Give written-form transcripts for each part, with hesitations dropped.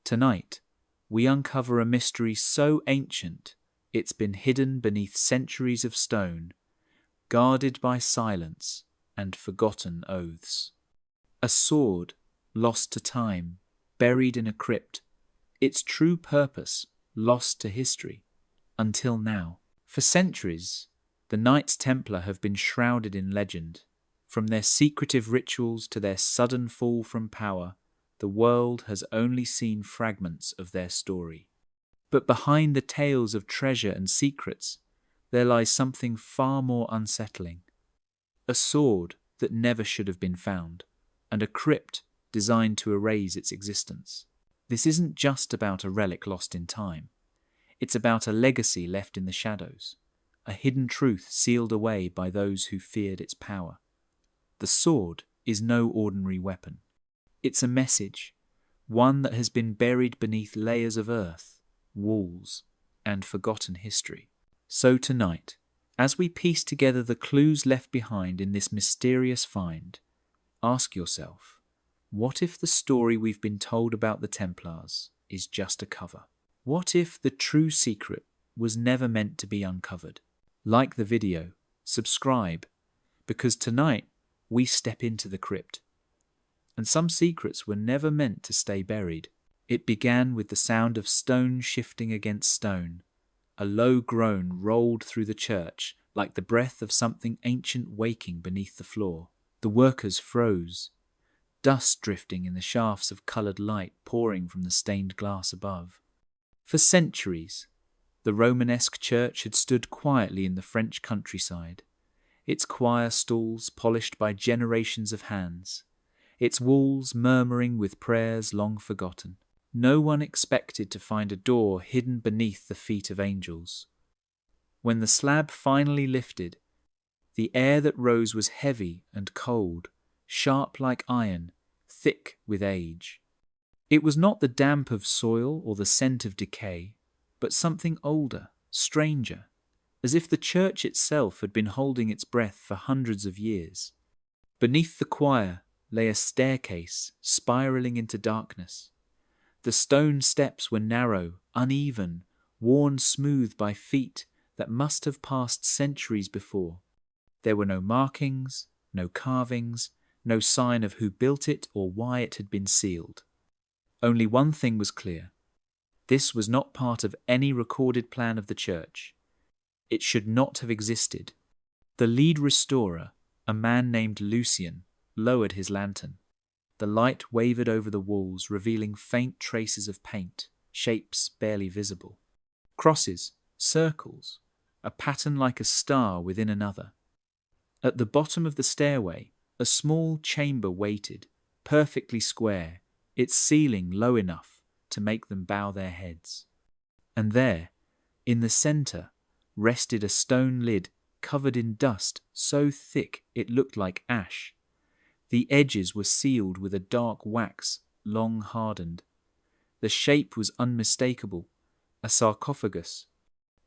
Tonight, we uncover a mystery so ancient it's been hidden beneath centuries of stone, guarded by silence and forgotten oaths. A sword, lost to time, buried in a crypt, its true purpose lost to history, until now. For centuries, the Knights Templar have been shrouded in legend. From their secretive rituals to their sudden fall from power, the world has only seen fragments of their story. But behind the tales of treasure and secrets, there lies something far more unsettling. A sword that never should have been found, and a crypt designed to erase its existence. This isn't just about a relic lost in time. It's about a legacy left in the shadows, a hidden truth sealed away by those who feared its power. The sword is no ordinary weapon. It's a message, one that has been buried beneath layers of earth, walls, and forgotten history. So tonight, as we piece together the clues left behind in this mysterious find, ask yourself, what if the story we've been told about the Templars is just a cover? What if the true secret was never meant to be uncovered? Like the video, subscribe, because tonight we step into the crypt. And some secrets were never meant to stay buried. It began with the sound of stone shifting against stone. A low groan rolled through the church like the breath of something ancient waking beneath the floor. The workers froze, dust drifting in the shafts of coloured light pouring from the stained glass above. For centuries, the Romanesque church had stood quietly in the French countryside, its choir stalls polished by generations of hands, its walls murmuring with prayers long forgotten. No one expected to find a door hidden beneath the feet of angels. When the slab finally lifted, the air that rose was heavy and cold, sharp like iron, thick with age. It was not the damp of soil or the scent of decay, but something older, stranger, as if the church itself had been holding its breath for hundreds of years. Beneath the choir lay a staircase spiraling into darkness. The stone steps were narrow, uneven, worn smooth by feet that must have passed centuries before. There were no markings, no carvings, no sign of who built it or why it had been sealed. Only one thing was clear. This was not part of any recorded plan of the church. It should not have existed. The lead restorer, a man named Lucien, lowered his lantern. The light wavered over the walls, revealing faint traces of paint, shapes barely visible. Crosses, circles, a pattern like a star within another. At the bottom of the stairway, a small chamber waited, perfectly square, its ceiling low enough to make them bow their heads. And there, in the centre, rested a stone lid covered in dust so thick it looked like ash. The edges were sealed with a dark wax, long hardened. The shape was unmistakable, a sarcophagus.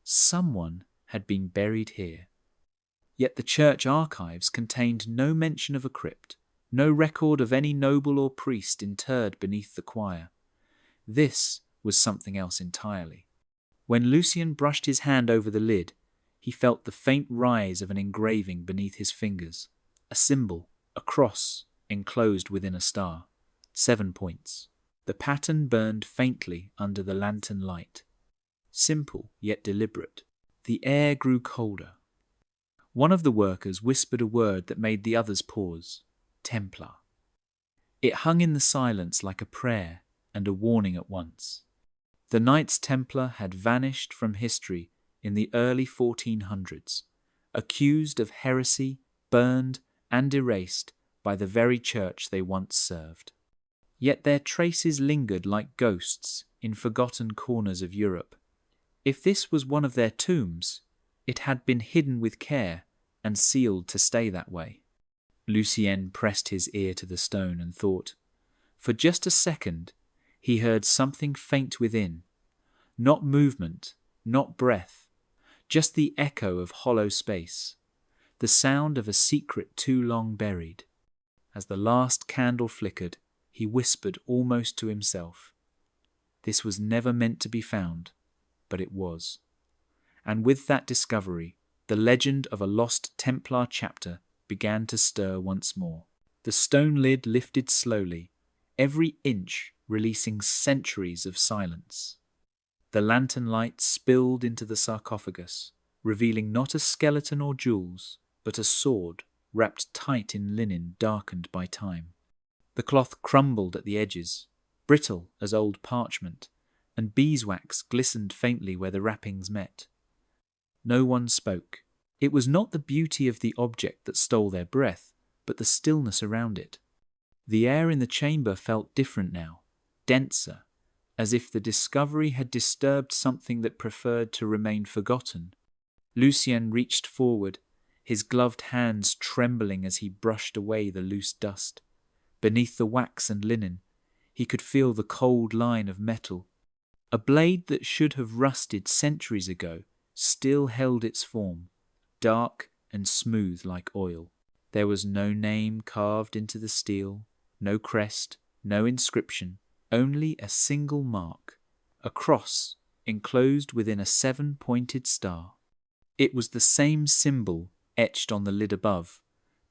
Someone had been buried here. Yet the church archives contained no mention of a crypt, no record of any noble or priest interred beneath the choir. This was something else entirely. When Lucien brushed his hand over the lid, he felt the faint rise of an engraving beneath his fingers, a symbol, a cross, enclosed within a star. 7 points. The pattern burned faintly under the lantern light. Simple, yet deliberate. The air grew colder. One of the workers whispered a word that made the others pause. Templar. It hung in the silence like a prayer and a warning at once. The Knights Templar had vanished from history in the early 1400s, accused of heresy, burned and erased by the very church they once served. Yet their traces lingered like ghosts in forgotten corners of Europe. If this was one of their tombs, it had been hidden with care and sealed to stay that way. Lucien pressed his ear to the stone and thought. For just a second, he heard something faint within. Not movement, not breath, just the echo of hollow space, the sound of a secret too long buried. As the last candle flickered, he whispered almost to himself, This was never meant to be found, but it was. And with that discovery, the legend of a lost Templar chapter began to stir once more. The stone lid lifted slowly, every inch releasing centuries of silence. The lantern light spilled into the sarcophagus, revealing not a skeleton or jewels, but a sword wrapped tight in linen darkened by time. The cloth crumbled at the edges, brittle as old parchment, and beeswax glistened faintly where the wrappings met. No one spoke. It was not the beauty of the object that stole their breath, but the stillness around it. The air in the chamber felt different now, denser, as if the discovery had disturbed something that preferred to remain forgotten. Lucien reached forward, his gloved hands trembling as he brushed away the loose dust. Beneath the wax and linen, he could feel the cold line of metal. A blade that should have rusted centuries ago still held its form, dark and smooth like oil. There was no name carved into the steel, no crest, no inscription, only a single mark, a cross enclosed within a 7-pointed star. It was the same symbol etched on the lid above,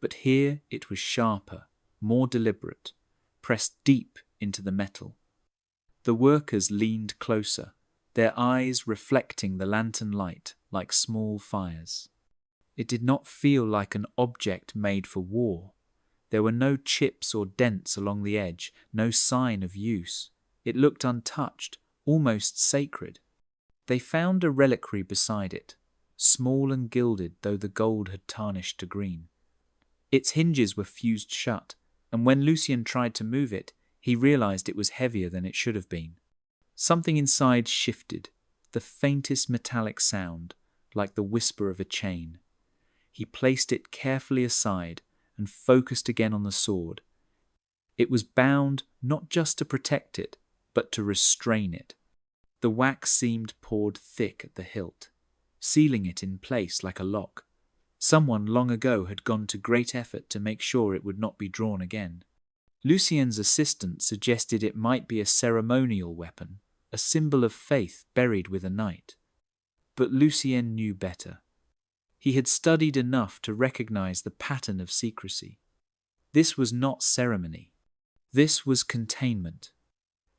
but here it was sharper, more deliberate, pressed deep into the metal. The workers leaned closer, their eyes reflecting the lantern light like small fires. It did not feel like an object made for war. There were no chips or dents along the edge, no sign of use. It looked untouched, almost sacred. They found a reliquary beside it, small and gilded though the gold had tarnished to green. Its hinges were fused shut, and when Lucien tried to move it, he realized it was heavier than it should have been. Something inside shifted, the faintest metallic sound, like the whisper of a chain. He placed it carefully aside and focused again on the sword. It was bound not just to protect it, but to restrain it. The wax seemed poured thick at the hilt, sealing it in place like a lock. Someone long ago had gone to great effort to make sure it would not be drawn again. Lucien's assistant suggested it might be a ceremonial weapon, a symbol of faith buried with a knight. But Lucien knew better. He had studied enough to recognize the pattern of secrecy. This was not ceremony. This was containment.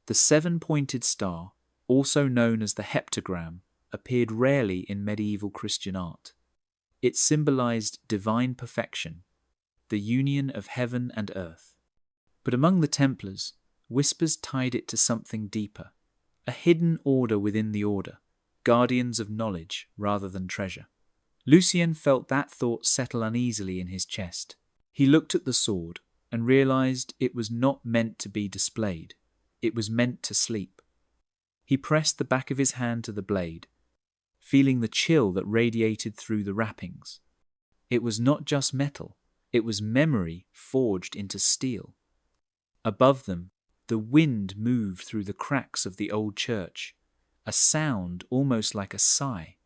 The 7-pointed star, also known as the heptagram, appeared rarely in medieval Christian art. It symbolized divine perfection, the union of heaven and earth. But among the Templars, whispers tied it to something deeper, a hidden order within the order, guardians of knowledge rather than treasure. Lucien felt that thought settle uneasily in his chest. He looked at the sword and realized it was not meant to be displayed. It was meant to sleep. He pressed the back of his hand to the blade, feeling the chill that radiated through the wrappings. It was not just metal, it was memory forged into steel. Above them, the wind moved through the cracks of the old church, a sound almost like a sigh.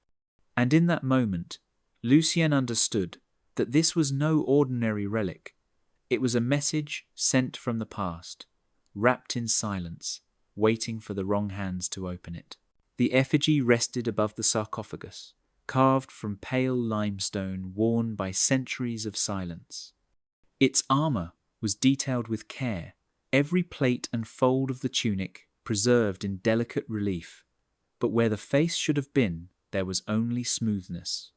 And in that moment, Lucien understood that this was no ordinary relic. It was a message sent from the past, wrapped in silence, waiting for the wrong hands to open it. The effigy rested above the sarcophagus, carved from pale limestone worn by centuries of silence. Its armor was detailed with care, every plate and fold of the tunic preserved in delicate relief, but where the face should have been, there was only smoothness.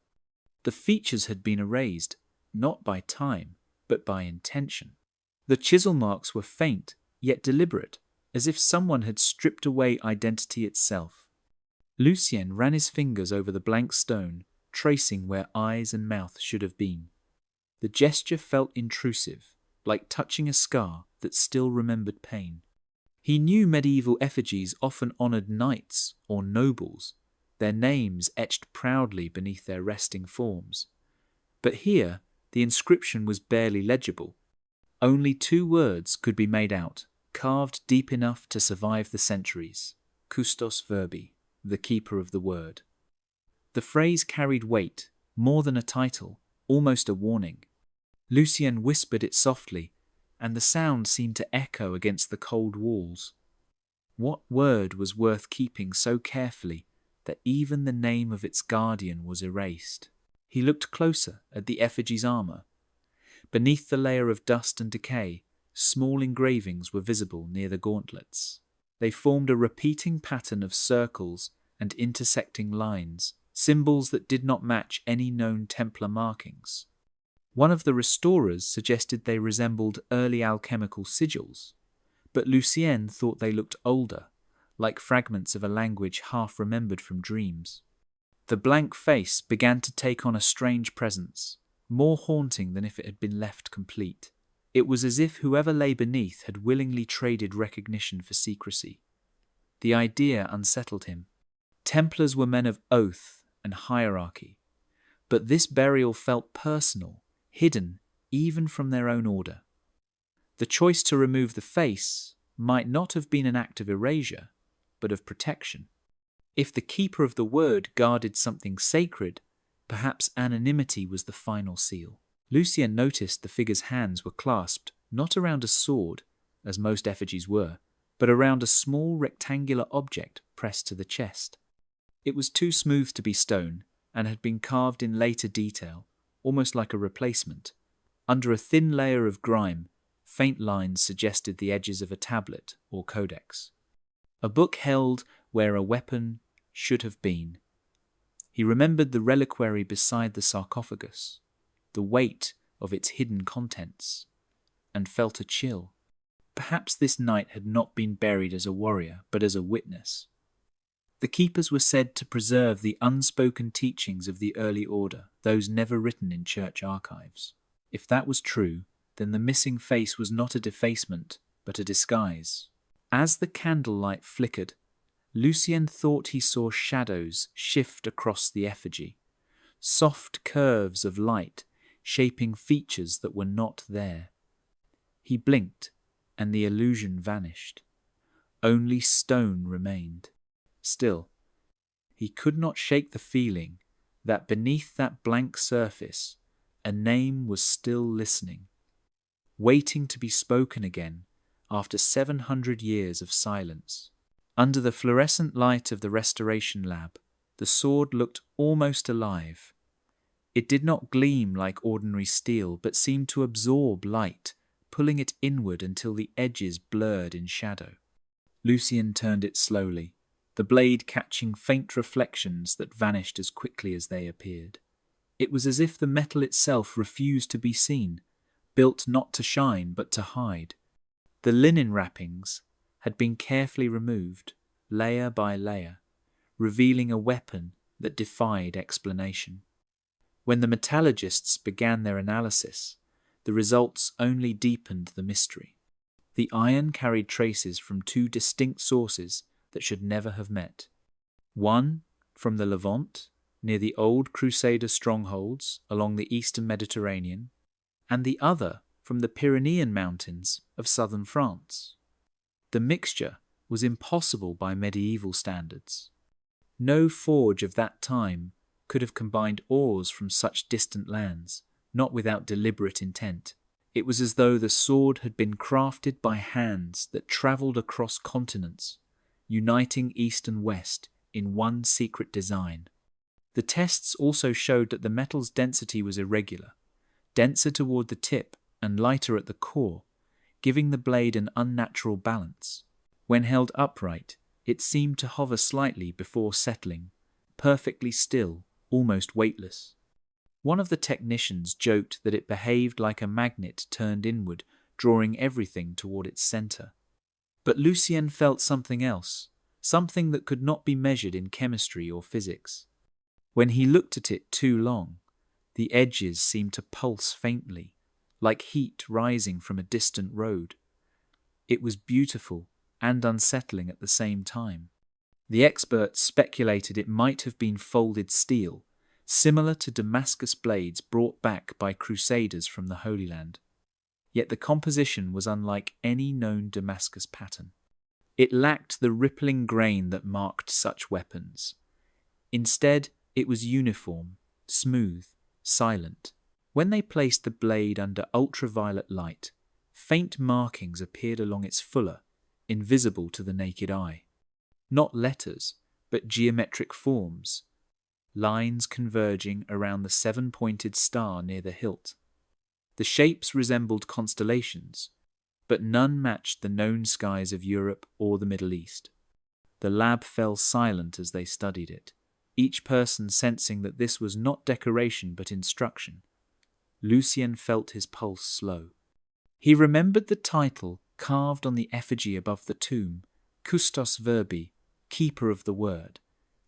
The features had been erased, not by time, but by intention. The chisel marks were faint, yet deliberate, as if someone had stripped away identity itself. Lucien ran his fingers over the blank stone, tracing where eyes and mouth should have been. The gesture felt intrusive, like touching a scar that still remembered pain. He knew medieval effigies often honoured knights or nobles, their names etched proudly beneath their resting forms. But here, the inscription was barely legible. Only 2 words could be made out, carved deep enough to survive the centuries. Custos verbi, the keeper of the word. The phrase carried weight, more than a title, almost a warning. Lucien whispered it softly, and the sound seemed to echo against the cold walls. What word was worth keeping so carefully that even the name of its guardian was erased? He looked closer at the effigy's armor. Beneath the layer of dust and decay, small engravings were visible near the gauntlets. They formed a repeating pattern of circles and intersecting lines, symbols that did not match any known Templar markings. One of the restorers suggested they resembled early alchemical sigils, but Lucien thought they looked older, like fragments of a language half remembered from dreams. The blank face began to take on a strange presence, more haunting than if it had been left complete. It was as if whoever lay beneath had willingly traded recognition for secrecy. The idea unsettled him. Templars were men of oath and hierarchy, but this burial felt personal, hidden even from their own order. The choice to remove the face might not have been an act of erasure, but of protection. If the keeper of the word guarded something sacred, perhaps anonymity was the final seal. Lucien noticed the figure's hands were clasped not around a sword, as most effigies were, but around a small rectangular object pressed to the chest. It was too smooth to be stone and had been carved in later detail, almost like a replacement. Under a thin layer of grime, faint lines suggested the edges of a tablet or codex. A book held where a weapon should have been. He remembered the reliquary beside the sarcophagus, the weight of its hidden contents, and felt a chill. Perhaps this knight had not been buried as a warrior, but as a witness. The keepers were said to preserve the unspoken teachings of the early order, those never written in church archives. If that was true, then the missing face was not a defacement, but a disguise. As the candlelight flickered, Lucien thought he saw shadows shift across the effigy, soft curves of light shaping features that were not there. He blinked, and the illusion vanished. Only stone remained. Still, he could not shake the feeling that beneath that blank surface, a name was still listening, waiting to be spoken again after 700 years of silence. Under the fluorescent light of the restoration lab, the sword looked almost alive. It did not gleam like ordinary steel, but seemed to absorb light, pulling it inward until the edges blurred in shadow. Lucien turned it slowly, the blade catching faint reflections that vanished as quickly as they appeared. It was as if the metal itself refused to be seen, built not to shine but to hide. The linen wrappings had been carefully removed, layer by layer, revealing a weapon that defied explanation. When the metallurgists began their analysis, the results only deepened the mystery. The iron carried traces from two distinct sources that should never have met. One from the Levant, near the old Crusader strongholds along the eastern Mediterranean, and the other from the Pyrenean mountains of southern France. The mixture was impossible by medieval standards. No forge of that time could have combined ores from such distant lands, not without deliberate intent. It was as though the sword had been crafted by hands that travelled across continents, uniting east and west in one secret design. The tests also showed that the metal's density was irregular, denser toward the tip and lighter at the core, giving the blade an unnatural balance. When held upright, it seemed to hover slightly before settling, perfectly still, almost weightless. One of the technicians joked that it behaved like a magnet turned inward, drawing everything toward its center. But Lucien felt something else, something that could not be measured in chemistry or physics. When he looked at it too long, the edges seemed to pulse faintly, like heat rising from a distant road. It was beautiful and unsettling at the same time. The experts speculated it might have been folded steel, similar to Damascus blades brought back by crusaders from the Holy Land. Yet the composition was unlike any known Damascus pattern. It lacked the rippling grain that marked such weapons. Instead, it was uniform, smooth, silent. When they placed the blade under ultraviolet light, faint markings appeared along its fuller, invisible to the naked eye. Not letters, but geometric forms, lines converging around the seven-pointed star near the hilt. The shapes resembled constellations, but none matched the known skies of Europe or the Middle East. The lab fell silent as they studied it, each person sensing that this was not decoration but instruction. Lucien felt his pulse slow. He remembered the title carved on the effigy above the tomb, Custos Verbi, Keeper of the Word,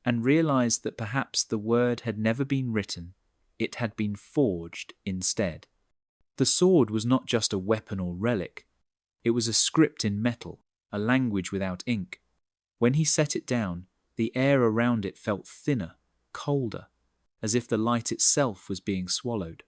and realized that perhaps the word had never been written, it had been forged instead. The sword was not just a weapon or relic, it was a script in metal, a language without ink. When he set it down, the air around it felt thinner, colder, as if the light itself was being swallowed.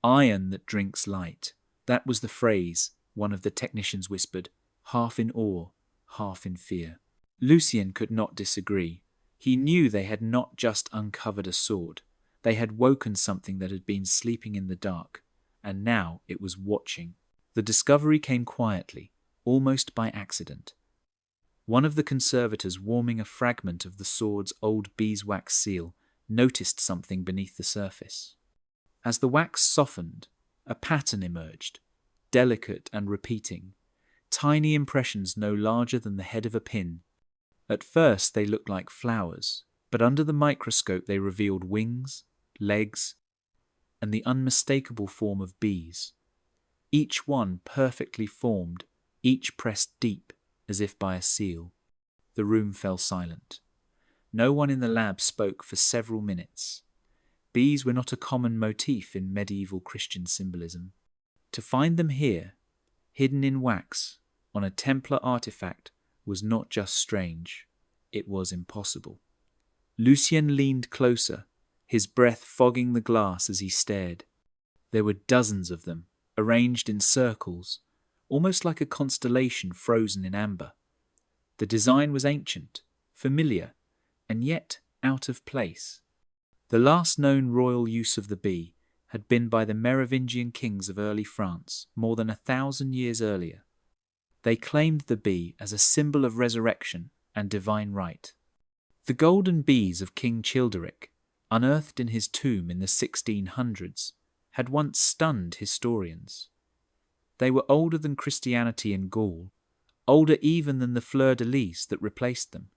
Iron that drinks light, that was the phrase, one of the technicians whispered, half in awe, half in fear. Lucien could not disagree. He knew they had not just uncovered a sword, they had woken something that had been sleeping in the dark, and now it was watching. The discovery came quietly, almost by accident. One of the conservators warming a fragment of the sword's old beeswax seal noticed something beneath the surface. As the wax softened, a pattern emerged, delicate and repeating, tiny impressions no larger than the head of a pin. At first they looked like flowers, but under the microscope they revealed wings, legs, and the unmistakable form of bees. Each one perfectly formed, each pressed deep, as if by a seal. The room fell silent. No one in the lab spoke for several minutes. Bees were not a common motif in medieval Christian symbolism. To find them here, hidden in wax, on a Templar artifact, was not just strange, it was impossible. Lucien leaned closer, his breath fogging the glass as he stared. There were dozens of them, arranged in circles, almost like a constellation frozen in amber. The design was ancient, familiar, and yet out of place. The last known royal use of the bee had been by the Merovingian kings of early France, more than 1,000 years earlier. They claimed the bee as a symbol of resurrection and divine right. The golden bees of King Childeric, unearthed in his tomb in the 1600s, had once stunned historians. They were older than Christianity in Gaul, older even than the fleur-de-lis that replaced them.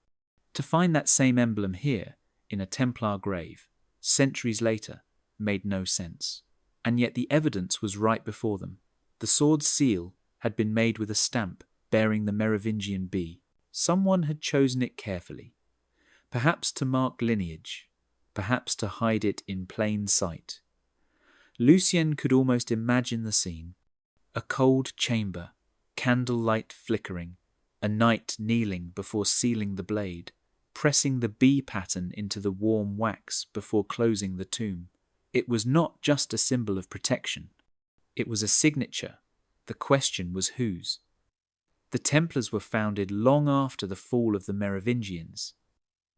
To find that same emblem here, in a Templar grave, centuries later, made no sense. And yet the evidence was right before them. The sword's seal had been made with a stamp bearing the Merovingian bee. Someone had chosen it carefully, perhaps to mark lineage, perhaps to hide it in plain sight. Lucien could almost imagine the scene. A cold chamber, candlelight flickering, a knight kneeling before sealing the blade, pressing the bee pattern into the warm wax before closing the tomb. It was not just a symbol of protection. It was a signature. The question was whose? The Templars were founded long after the fall of the Merovingians,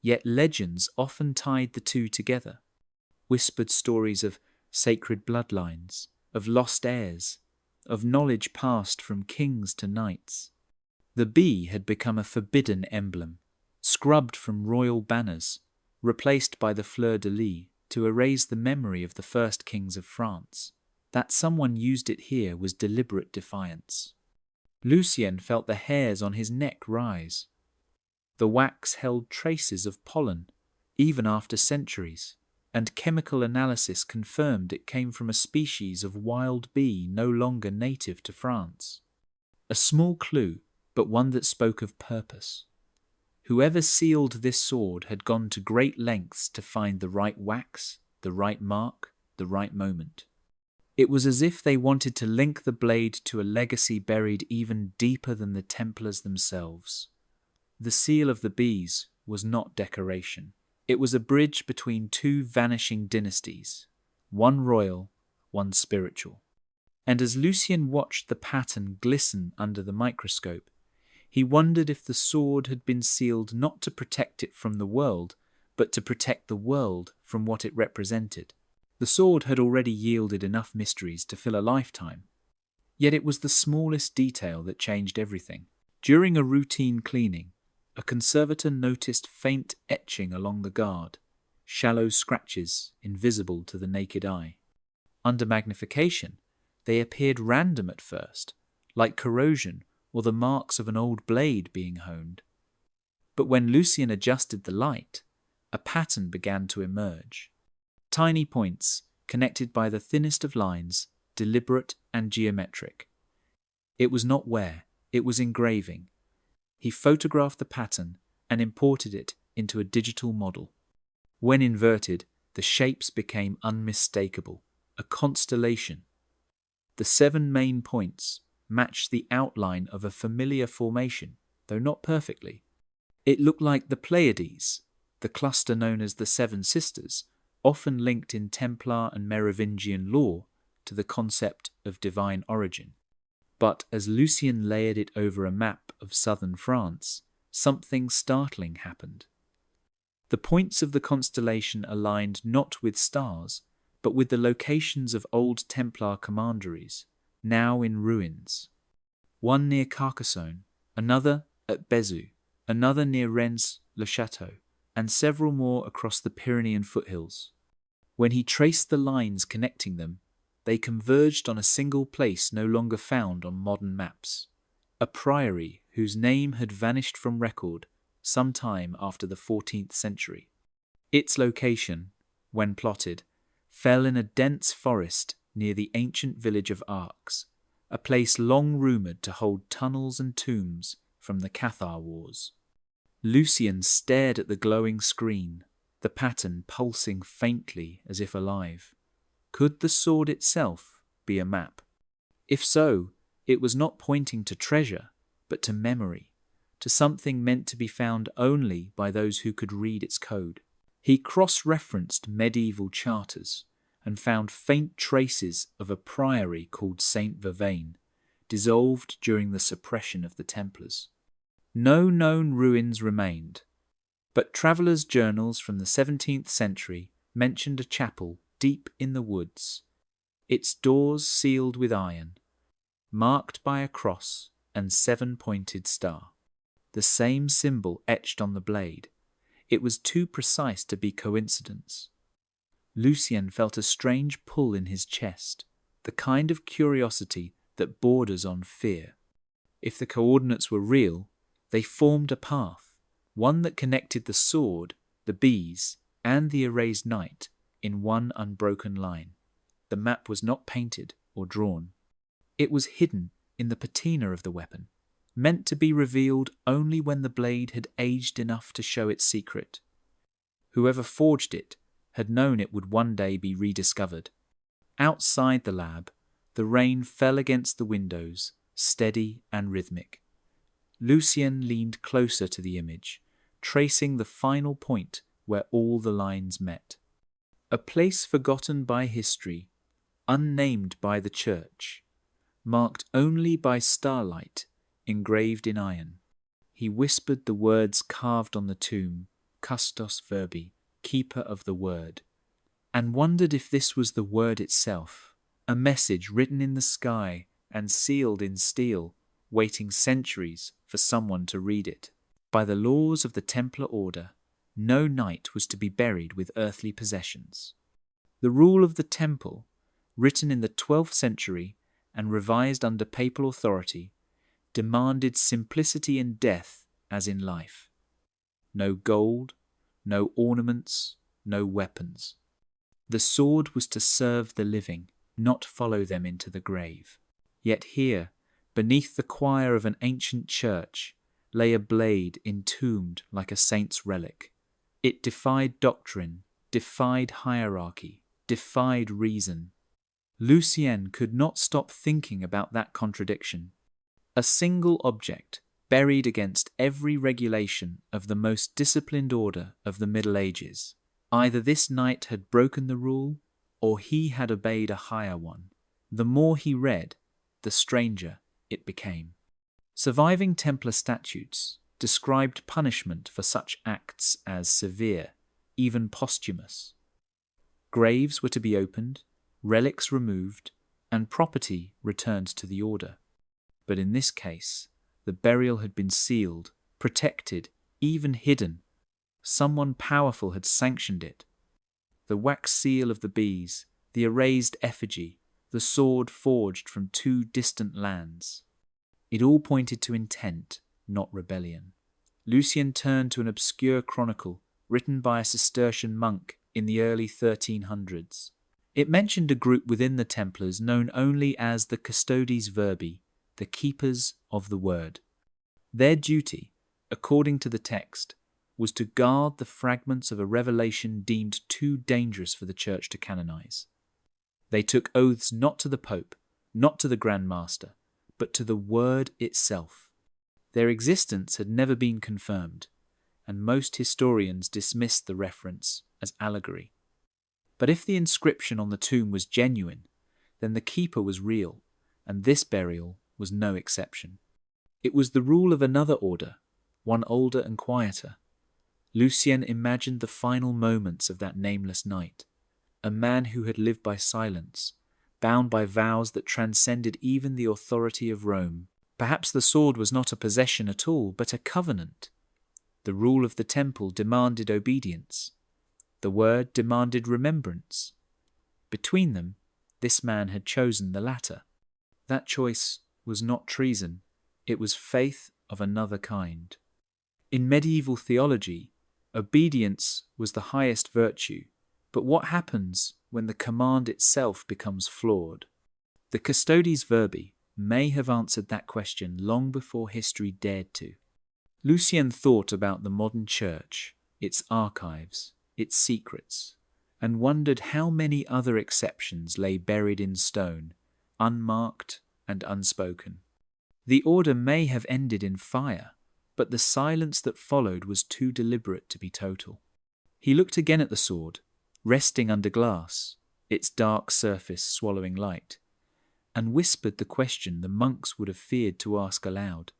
yet legends often tied the two together. Whispered stories of sacred bloodlines, of lost heirs, of knowledge passed from kings to knights. The bee had become a forbidden emblem, scrubbed from royal banners, replaced by the fleur-de-lis to erase the memory of the first kings of France. That someone used it here was deliberate defiance. Lucien felt the hairs on his neck rise. The wax held traces of pollen, even after centuries, and chemical analysis confirmed it came from a species of wild bee no longer native to France. A small clue, but one that spoke of purpose. Whoever sealed this sword had gone to great lengths to find the right wax, the right mark, the right moment. It was as if they wanted to link the blade to a legacy buried even deeper than the Templars themselves. The seal of the bees was not decoration. It was a bridge between two vanishing dynasties, one royal, one spiritual. And as Lucien watched the pattern glisten under the microscope, he wondered if the sword had been sealed not to protect it from the world, but to protect the world from what it represented. The sword had already yielded enough mysteries to fill a lifetime. Yet it was the smallest detail that changed everything. During a routine cleaning, a conservator noticed faint etching along the guard, shallow scratches invisible to the naked eye. Under magnification, they appeared random at first, like corrosion or the marks of an old blade being honed. But when Lucien adjusted the light, a pattern began to emerge. Tiny points, connected by the thinnest of lines, deliberate and geometric. It was not wear, it was engraving. He photographed the pattern and imported it into a digital model. When inverted, the shapes became unmistakable, a constellation. The 7 main points matched the outline of a familiar formation, though not perfectly. It looked like the Pleiades, the cluster known as the Seven Sisters, often linked in Templar and Merovingian lore to the concept of divine origin. But as Lucien layered it over a map of southern France, something startling happened. The points of the constellation aligned not with stars, but with the locations of old Templar commanderies, now in ruins. One near Carcassonne, another at Bézieux, another near Rennes-le-Château, and several more across the Pyrenean foothills. When he traced the lines connecting them, they converged on a single place no longer found on modern maps, a priory whose name had vanished from record some time after the 14th century. Its location, when plotted, fell in a dense forest near the ancient village of Arques, a place long rumoured to hold tunnels and tombs from the Cathar Wars. Lucien stared at the glowing screen, the pattern pulsing faintly as if alive. Could the sword itself be a map? If so, it was not pointing to treasure, but to memory, to something meant to be found only by those who could read its code. He cross-referenced medieval charters and found faint traces of a priory called Saint Vervain, dissolved during the suppression of the Templars. No known ruins remained, but travellers' journals from the 17th century mentioned a chapel deep in the woods, its doors sealed with iron, marked by a cross and 7-pointed star, the same symbol etched on the blade. It was too precise to be coincidence. Lucien felt a strange pull in his chest, the kind of curiosity that borders on fear. If the coordinates were real, they formed a path, one that connected the sword, the bees, and the erased knight in one unbroken line. The map was not painted or drawn. It was hidden in the patina of the weapon, meant to be revealed only when the blade had aged enough to show its secret. Whoever forged it had known it would one day be rediscovered. Outside the lab, the rain fell against the windows, steady and rhythmic. Lucien leaned closer to the image, tracing the final point where all the lines met. A place forgotten by history, unnamed by the church, marked only by starlight engraved in iron. He whispered the words carved on the tomb, Custos Verbi, keeper of the word, and wondered if this was the word itself, a message written in the sky and sealed in steel, waiting centuries for someone to read it. By the laws of the Templar order, no knight was to be buried with earthly possessions. The rule of the temple, written in the 12th century and revised under papal authority, demanded simplicity in death as in life. No gold, no ornaments, no weapons. The sword was to serve the living, not follow them into the grave. Yet here, beneath the choir of an ancient church, lay a blade entombed like a saint's relic. It defied doctrine, defied hierarchy, defied reason. Lucien could not stop thinking about that contradiction. A single object, buried against every regulation of the most disciplined order of the Middle Ages. Either this knight had broken the rule, or he had obeyed a higher one. The more he read, the stranger it became. Surviving Templar statutes described punishment for such acts as severe, even posthumous. Graves were to be opened, relics removed, and property returned to the order. But in this case, The burial had been sealed, protected, even hidden. Someone powerful had sanctioned it. The wax seal of the bees, the erased effigy, the sword forged from two distant lands. It all pointed to intent, not rebellion. Lucien turned to an obscure chronicle written by a Cistercian monk in the early 1300s. It mentioned a group within the Templars known only as the Custodes Verbi, the keepers of the word. Their duty, according to the text, was to guard the fragments of a revelation deemed too dangerous for the Church to canonize. They took oaths not to the Pope, not to the Grand Master, but to the Word itself. Their existence had never been confirmed, and most historians dismissed the reference as allegory. But if the inscription on the tomb was genuine, then the keeper was real, and this burial was no exception. It was the rule of another order, one older and quieter. Lucien imagined the final moments of that nameless night, a man who had lived by silence, bound by vows that transcended even the authority of Rome. Perhaps the sword was not a possession at all, but a covenant. The rule of the temple demanded obedience. The word demanded remembrance. Between them, this man had chosen the latter. That choice was not treason, it was faith of another kind. In medieval theology, obedience was the highest virtue, but what happens when the command itself becomes flawed? The Custodes Verbi may have answered that question long before history dared to. Lucien thought about the modern church, its archives, its secrets, and wondered how many other exceptions lay buried in stone, unmarked and unspoken. The order may have ended in fire, but the silence that followed was too deliberate to be total. He looked again at the sword, resting under glass, its dark surface swallowing light, and whispered the question the monks would have feared to ask aloud.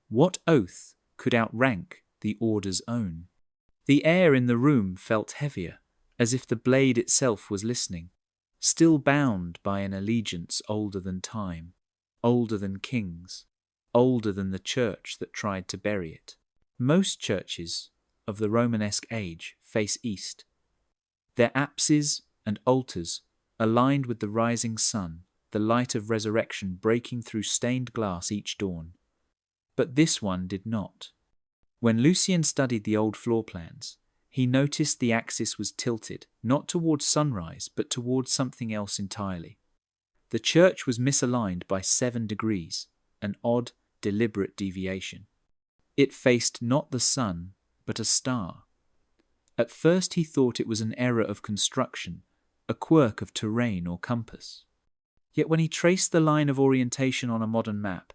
What oath could outrank the order's own? The air in the room felt heavier, as if the blade itself was listening, still bound by an allegiance older than time, older than kings, older than the church that tried to bury it. Most churches of the Romanesque age face east. Their apses and altars aligned with the rising sun, the light of resurrection breaking through stained glass each dawn. But this one did not. When Lucien studied the old floor plans, he noticed the axis was tilted, not towards sunrise, but towards something else entirely. The church was misaligned by 7 degrees, an odd, deliberate deviation. It faced not the sun, but a star. At first he thought it was an error of construction, a quirk of terrain or compass. Yet when he traced the line of orientation on a modern map,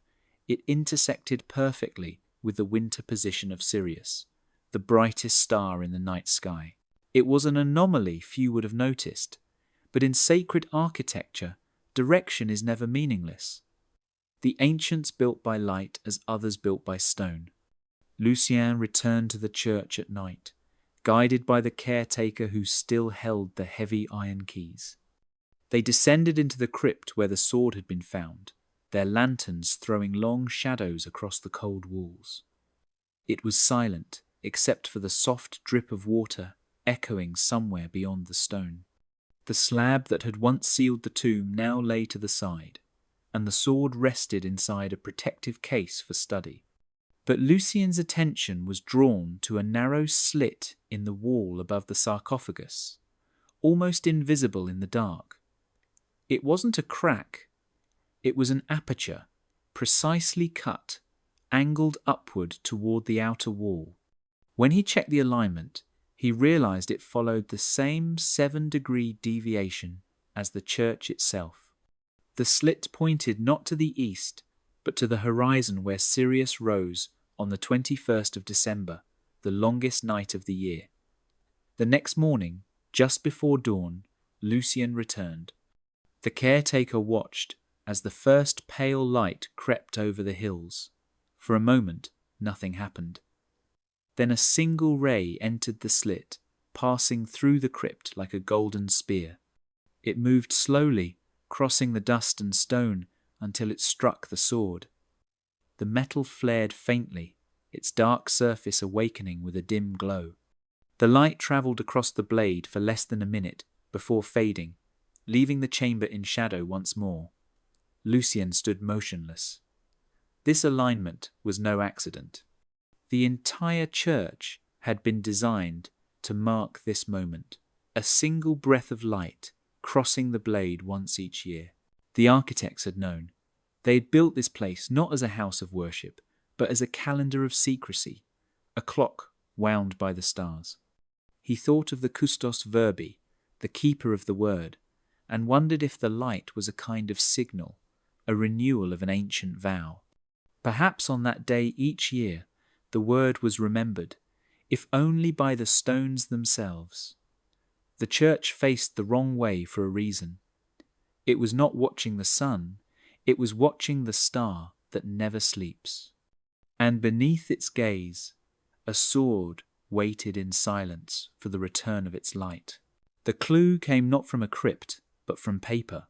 it intersected perfectly with the winter position of Sirius, the brightest star in the night sky. It was an anomaly few would have noticed, but in sacred architecture, direction is never meaningless. The ancients built by light as others built by stone. Lucien returned to the church at night, guided by the caretaker who still held the heavy iron keys. They descended into the crypt where the sword had been found, their lanterns throwing long shadows across the cold walls. It was silent, except for the soft drip of water echoing somewhere beyond the stone. The slab that had once sealed the tomb now lay to the side, and the sword rested inside a protective case for study. But Lucien's attention was drawn to a narrow slit in the wall above the sarcophagus, almost invisible in the dark. It wasn't a crack, it was an aperture, precisely cut, angled upward toward the outer wall. When he checked the alignment, he realized it followed the same 7-degree deviation as the church itself. The slit pointed not to the east, but to the horizon where Sirius rose on the 21st of December, the longest night of the year. The next morning, just before dawn, Lucien returned. The caretaker watched as the first pale light crept over the hills. For a moment, nothing happened. Then a single ray entered the slit, passing through the crypt like a golden spear. It moved slowly, crossing the dust and stone until it struck the sword. The metal flared faintly, its dark surface awakening with a dim glow. The light travelled across the blade for less than a minute before fading, leaving the chamber in shadow once more. Lucien stood motionless. This alignment was no accident. The entire church had been designed to mark this moment, a single breath of light crossing the blade once each year. The architects had known. They had built this place not as a house of worship, but as a calendar of secrecy, a clock wound by the stars. He thought of the custos verbi, the keeper of the word, and wondered if the light was a kind of signal, a renewal of an ancient vow. Perhaps on that day each year, the word was remembered, if only by the stones themselves. The church faced the wrong way for a reason. It was not watching the sun, it was watching the star that never sleeps. And beneath its gaze, a sword waited in silence for the return of its light. The clue came not from a crypt, but from paper.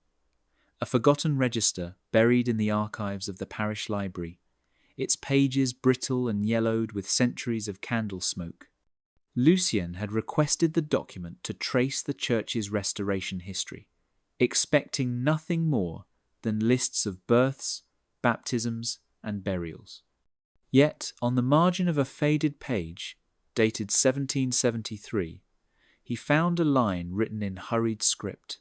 A forgotten register buried in the archives of the parish library, its pages brittle and yellowed with centuries of candle smoke. Lucien had requested the document to trace the church's restoration history, expecting nothing more than lists of births, baptisms, and burials. Yet, on the margin of a faded page, dated 1773, he found a line written in hurried script.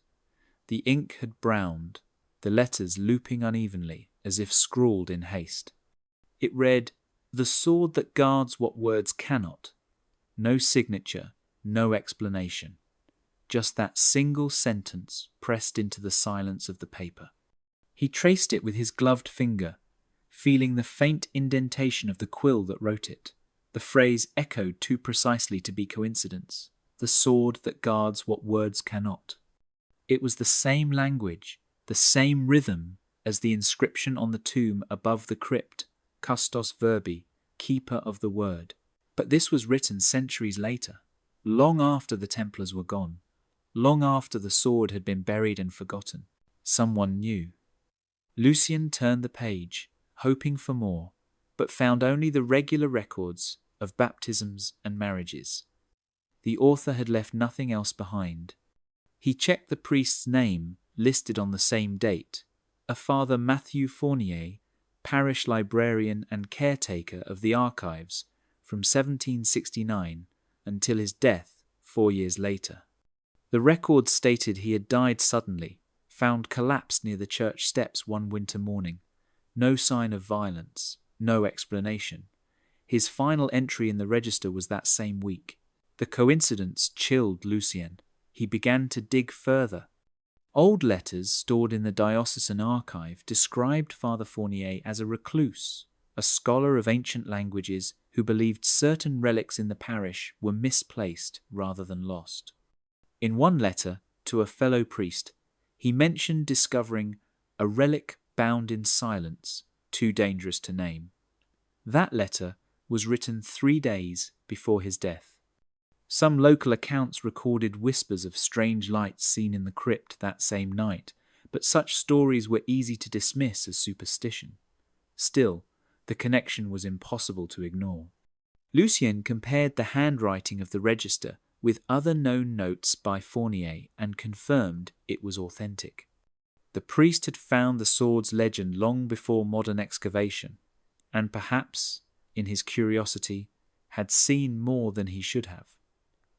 The ink had browned, the letters looping unevenly, as if scrawled in haste. It read, "The sword that guards what words cannot." No signature, no explanation. Just that single sentence pressed into the silence of the paper. He traced it with his gloved finger, feeling the faint indentation of the quill that wrote it. The phrase echoed too precisely to be coincidence. The sword that guards what words cannot. It was the same language, the same rhythm as the inscription on the tomb above the crypt, custos verbi, keeper of the word. But this was written centuries later, long after the Templars were gone, long after the sword had been buried and forgotten. Someone knew. Lucien turned the page, hoping for more, but found only the regular records of baptisms and marriages. The author had left nothing else behind. He checked the priest's name listed on the same date, a Father Matthew Fournier, parish librarian and caretaker of the archives from 1769 until his death 4 years later. The record stated he had died suddenly, found collapsed near the church steps one winter morning. No sign of violence, no explanation. His final entry in the register was that same week. The coincidence chilled Lucien. He began to dig further. Old letters stored in the diocesan archive described Father Fournier as a recluse, a scholar of ancient languages who believed certain relics in the parish were misplaced rather than lost. In one letter to a fellow priest, he mentioned discovering a relic bound in silence, too dangerous to name. That letter was written 3 days before his death. Some local accounts recorded whispers of strange lights seen in the crypt that same night, but such stories were easy to dismiss as superstition. Still, the connection was impossible to ignore. Lucien compared the handwriting of the register with other known notes by Fournier and confirmed it was authentic. The priest had found the sword's legend long before modern excavation, and perhaps, in his curiosity, had seen more than he should have.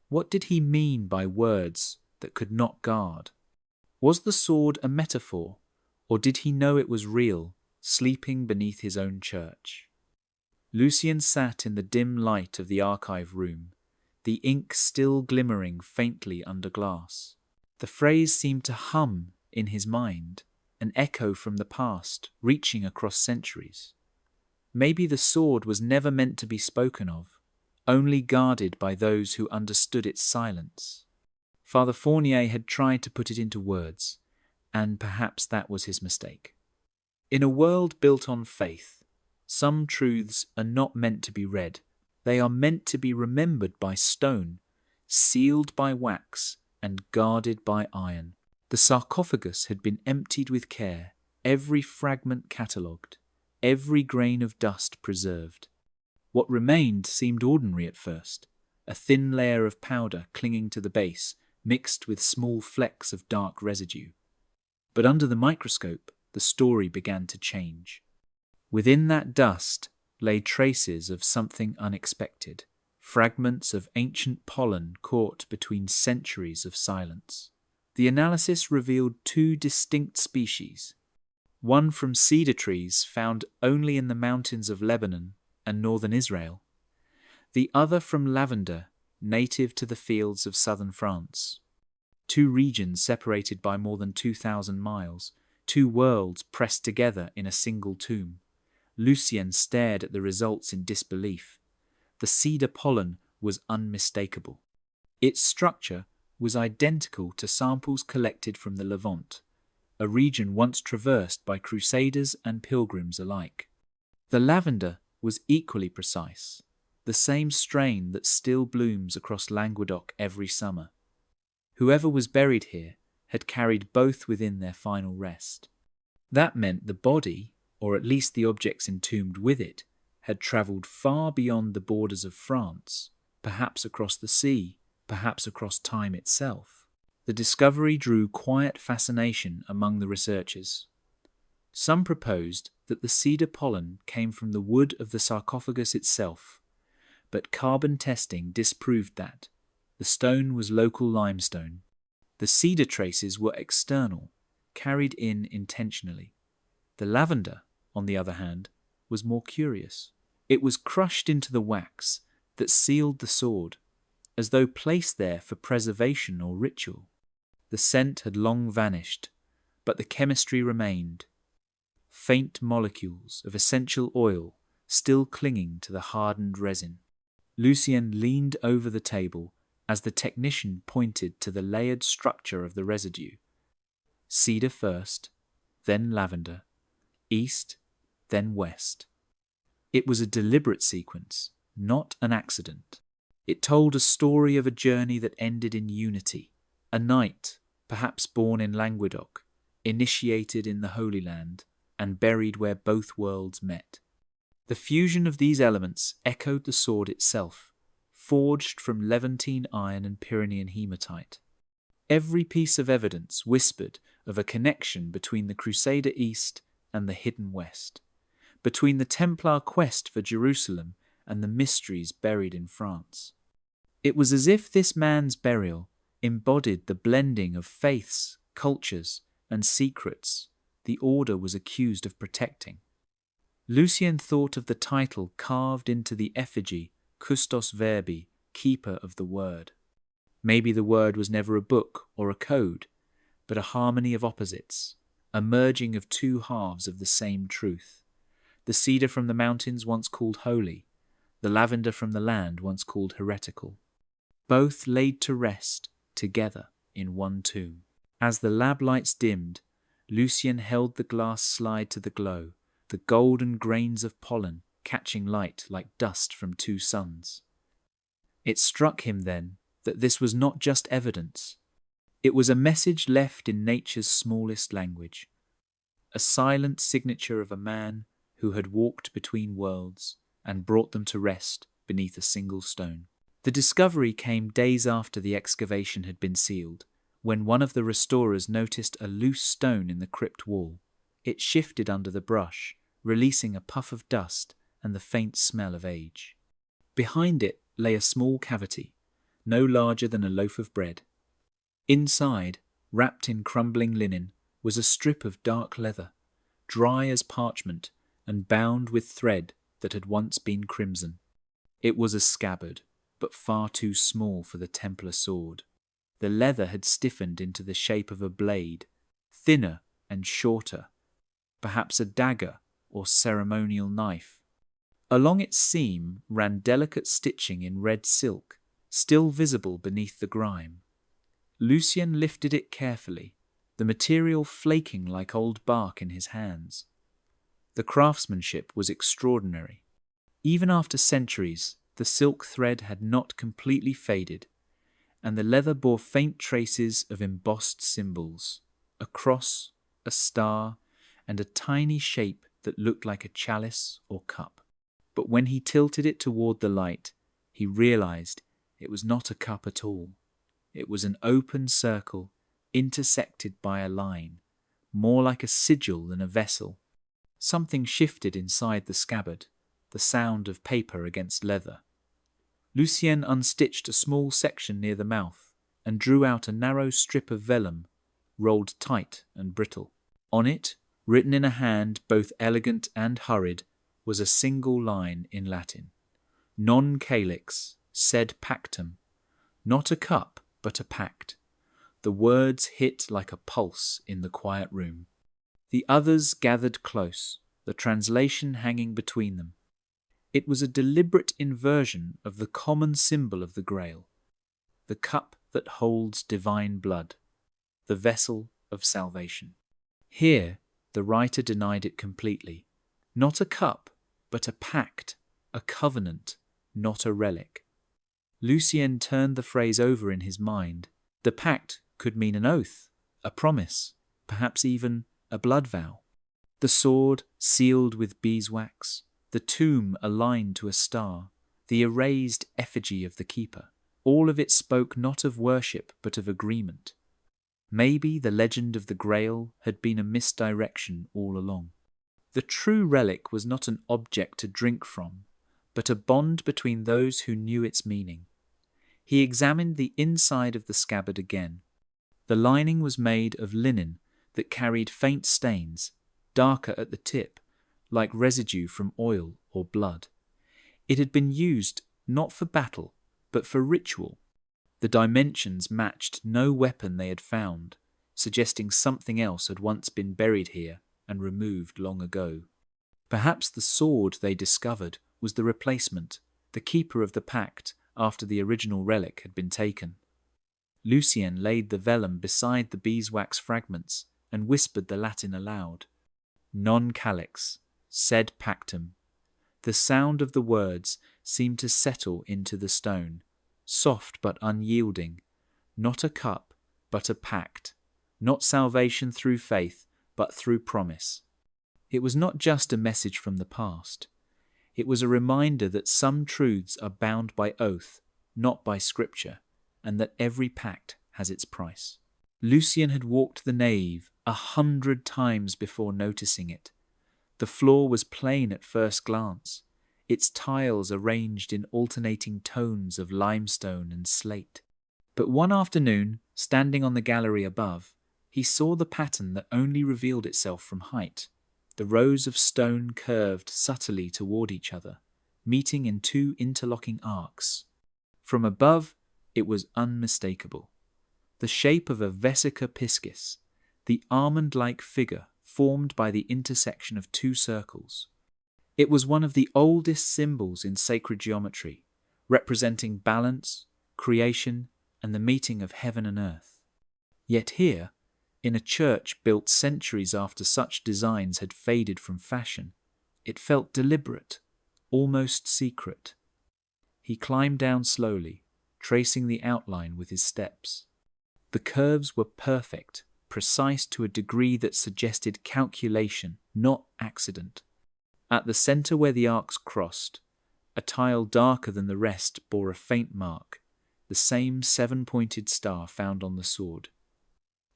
What did he mean by words that could not guard? Was the sword a metaphor, or did he know it was real, sleeping beneath his own church? Lucien sat in the dim light of the archive room, the ink still glimmering faintly under glass. The phrase seemed to hum in his mind, an echo from the past, reaching across centuries. Maybe the sword was never meant to be spoken of, only guarded by those who understood its silence. Father Fournier had tried to put it into words, and perhaps that was his mistake. In a world built on faith, some truths are not meant to be read. They are meant to be remembered by stone, sealed by wax, and guarded by iron. The sarcophagus had been emptied with care, every fragment catalogued. every grain of dust preserved. What remained seemed ordinary at first, a thin layer of powder clinging to the base, mixed with small flecks of dark residue. But under the microscope, the story began to change. Within that dust lay traces of something unexpected, fragments of ancient pollen caught between centuries of silence. The analysis revealed two distinct species, one from cedar trees found only in the mountains of Lebanon and northern Israel, the other from lavender native to the fields of southern France. Two regions separated by more than 2,000 miles, two worlds pressed together in a single tomb. Lucien stared at the results in disbelief. The cedar pollen was unmistakable. Its structure was identical to samples collected from the Levant, a region once traversed by crusaders and pilgrims alike. The lavender was equally precise, the same strain that still blooms across Languedoc every summer. Whoever was buried here had carried both within their final rest. That meant the body, or at least the objects entombed with it, had travelled far beyond the borders of France, perhaps across the sea, perhaps across time itself. The discovery drew quiet fascination among the researchers. Some proposed that the cedar pollen came from the wood of the sarcophagus itself, but carbon testing disproved that. The stone was local limestone. The cedar traces were external, carried in intentionally. The lavender, on the other hand, was more curious. It was crushed into the wax that sealed the sword, as though placed there for preservation or ritual. The scent had long vanished, but the chemistry remained. Faint molecules of essential oil still clinging to the hardened resin. Lucien leaned over the table as the technician pointed to the layered structure of the residue. Cedar first, then lavender, east, then west. It was a deliberate sequence, not an accident. It told a story of a journey that ended in unity, a knight, perhaps born in Languedoc, initiated in the Holy Land, and buried where both worlds met. The fusion of these elements echoed the sword itself, forged from Levantine iron and Pyrenean hematite. Every piece of evidence whispered of a connection between the Crusader East and the hidden West, between the Templar quest for Jerusalem and the mysteries buried in France. It was as if this man's burial embodied the blending of faiths, cultures, and secrets the Order was accused of protecting. Lucien thought of the title carved into the effigy, Custos Verbi, Keeper of the Word. Maybe the word was never a book or a code, but a harmony of opposites, a merging of two halves of the same truth. The cedar from the mountains once called holy, the lavender from the land once called heretical. Both laid to rest together in one tomb. As the lab lights dimmed, Lucien held the glass slide to the glow, the golden grains of pollen catching light like dust from two suns. It struck him then that this was not just evidence. It was a message left in nature's smallest language, a silent signature of a man who had walked between worlds and brought them to rest beneath a single stone. The discovery came days after the excavation had been sealed, when one of the restorers noticed a loose stone in the crypt wall. It shifted under the brush, releasing a puff of dust and the faint smell of age. Behind it lay a small cavity, no larger than a loaf of bread. Inside, wrapped in crumbling linen, was a strip of dark leather, dry as parchment and bound with thread that had once been crimson. It was a scabbard, but far too small for the Templar sword. The leather had stiffened into the shape of a blade, thinner and shorter, perhaps a dagger or ceremonial knife. Along its seam ran delicate stitching in red silk, still visible beneath the grime. Lucien lifted it carefully, the material flaking like old bark in his hands. The craftsmanship was extraordinary. Even after centuries, the silk thread had not completely faded, and the leather bore faint traces of embossed symbols, a cross, a star, and a tiny shape that looked like a chalice or cup. But when he tilted it toward the light, he realized it was not a cup at all. It was an open circle intersected by a line, more like a sigil than a vessel. Something shifted inside the scabbard, the sound of paper against leather. Lucien unstitched a small section near the mouth and drew out a narrow strip of vellum, rolled tight and brittle. On it, written in a hand both elegant and hurried, was a single line in Latin. Non calix, sed pactum. Not a cup, but a pact. The words hit like a pulse in the quiet room. The others gathered close, the translation hanging between them. It was a deliberate inversion of the common symbol of the Grail, the cup that holds divine blood, the vessel of salvation. Here, the writer denied it completely. Not a cup, but a pact, a covenant, not a relic. Lucien turned the phrase over in his mind. The pact could mean an oath, a promise, perhaps even a blood vow. The sword sealed with beeswax, the tomb aligned to a star, the erased effigy of the keeper. All of it spoke not of worship but of agreement. Maybe the legend of the Grail had been a misdirection all along. The true relic was not an object to drink from, but a bond between those who knew its meaning. He examined the inside of the scabbard again. The lining was made of linen that carried faint stains, darker at the tip, like residue from oil or blood. It had been used not for battle, but for ritual. The dimensions matched no weapon they had found, suggesting something else had once been buried here and removed long ago. Perhaps the sword they discovered was the replacement, the keeper of the pact after the original relic had been taken. Lucien laid the vellum beside the beeswax fragments and whispered the Latin aloud. Non calix, sed pactum. The sound of the words seemed to settle into the stone, soft but unyielding. Not a cup, but a pact. Not salvation through faith, but through promise. It was not just a message from the past. It was a reminder that some truths are bound by oath, not by scripture, and that every pact has its price. Lucien had walked the nave 100 times before noticing it. The floor was plain at first glance, its tiles arranged in alternating tones of limestone and slate. But one afternoon, standing on the gallery above, he saw the pattern that only revealed itself from height. The rows of stone curved subtly toward each other, meeting in two interlocking arcs. From above, it was unmistakable. The shape of a vesica piscis, the almond-like figure formed by the intersection of two circles. It was one of the oldest symbols in sacred geometry, representing balance, creation, and the meeting of heaven and earth. Yet here, in a church built centuries after such designs had faded from fashion, it felt deliberate, almost secret. He climbed down slowly, tracing the outline with his steps. The curves were perfect, precise to a degree that suggested calculation, not accident. At the center where the arcs crossed, a tile darker than the rest bore a faint mark, the same 7-pointed star found on the sword.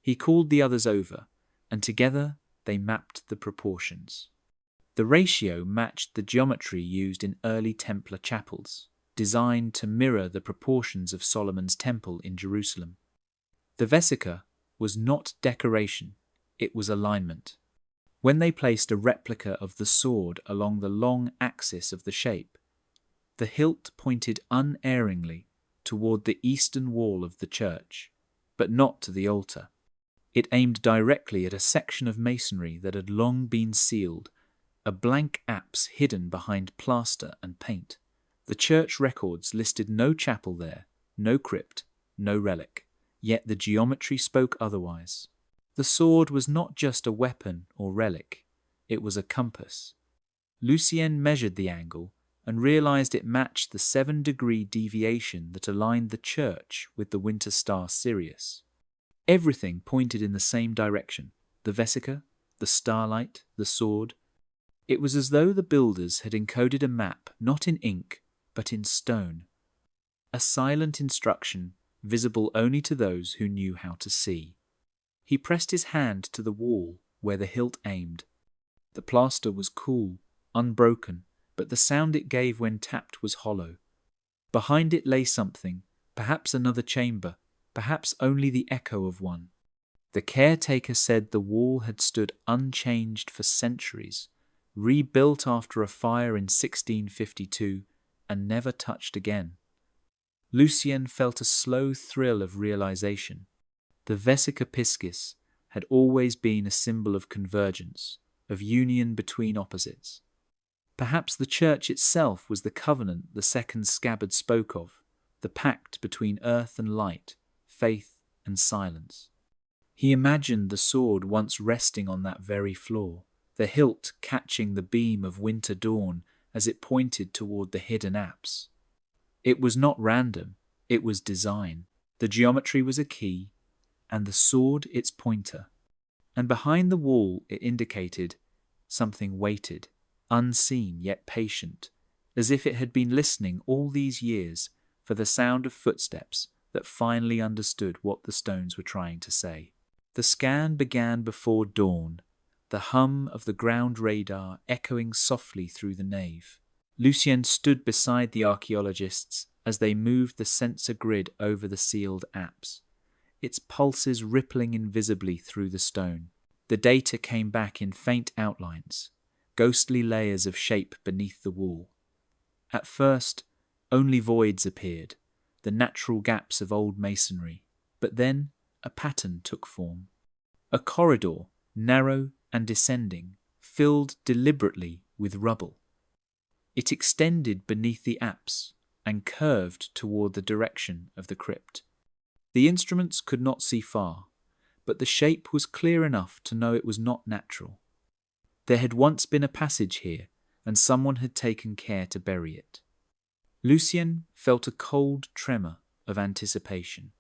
He called the others over, and together they mapped the proportions. The ratio matched the geometry used in early Templar chapels, designed to mirror the proportions of Solomon's temple in Jerusalem. The vesica was not decoration, it was alignment. When they placed a replica of the sword along the long axis of the shape, the hilt pointed unerringly toward the eastern wall of the church, but not to the altar. It aimed directly at a section of masonry that had long been sealed, a blank apse hidden behind plaster and paint. The church records listed no chapel there, no crypt, no relic, yet the geometry spoke otherwise. The sword was not just a weapon or relic, it was a compass. Lucien measured the angle and realized it matched the 7-degree deviation that aligned the church with the winter star Sirius. Everything pointed in the same direction: the vesica, the starlight, the sword. It was as though the builders had encoded a map not in ink, but in stone. A silent instruction, visible only to those who knew how to see. He pressed his hand to the wall where the hilt aimed. The plaster was cool, unbroken, but the sound it gave when tapped was hollow. Behind it lay something, perhaps another chamber, perhaps only the echo of one. The caretaker said the wall had stood unchanged for centuries, rebuilt after a fire in 1652, and never touched again. Lucien felt a slow thrill of realization. The Vesica Piscis had always been a symbol of convergence, of union between opposites. Perhaps the church itself was the covenant the second scabbard spoke of, the pact between earth and light, faith and silence. He imagined the sword once resting on that very floor, the hilt catching the beam of winter dawn as it pointed toward the hidden apse. It was not random, it was design. The geometry was a key, and the sword its pointer. And behind the wall it indicated something weighted, unseen yet patient, as if it had been listening all these years for the sound of footsteps that finally understood what the stones were trying to say. The scan began before dawn, the hum of the ground radar echoing softly through the nave. Lucien stood beside the archaeologists as they moved the sensor grid over the sealed apse, its pulses rippling invisibly through the stone. The data came back in faint outlines, ghostly layers of shape beneath the wall. At first, only voids appeared, the natural gaps of old masonry, but then a pattern took form. A corridor, narrow and descending, filled deliberately with rubble. It extended beneath the apse and curved toward the direction of the crypt. The instruments could not see far, but the shape was clear enough to know it was not natural. There had once been a passage here, and someone had taken care to bury it. Lucien felt a cold tremor of anticipation.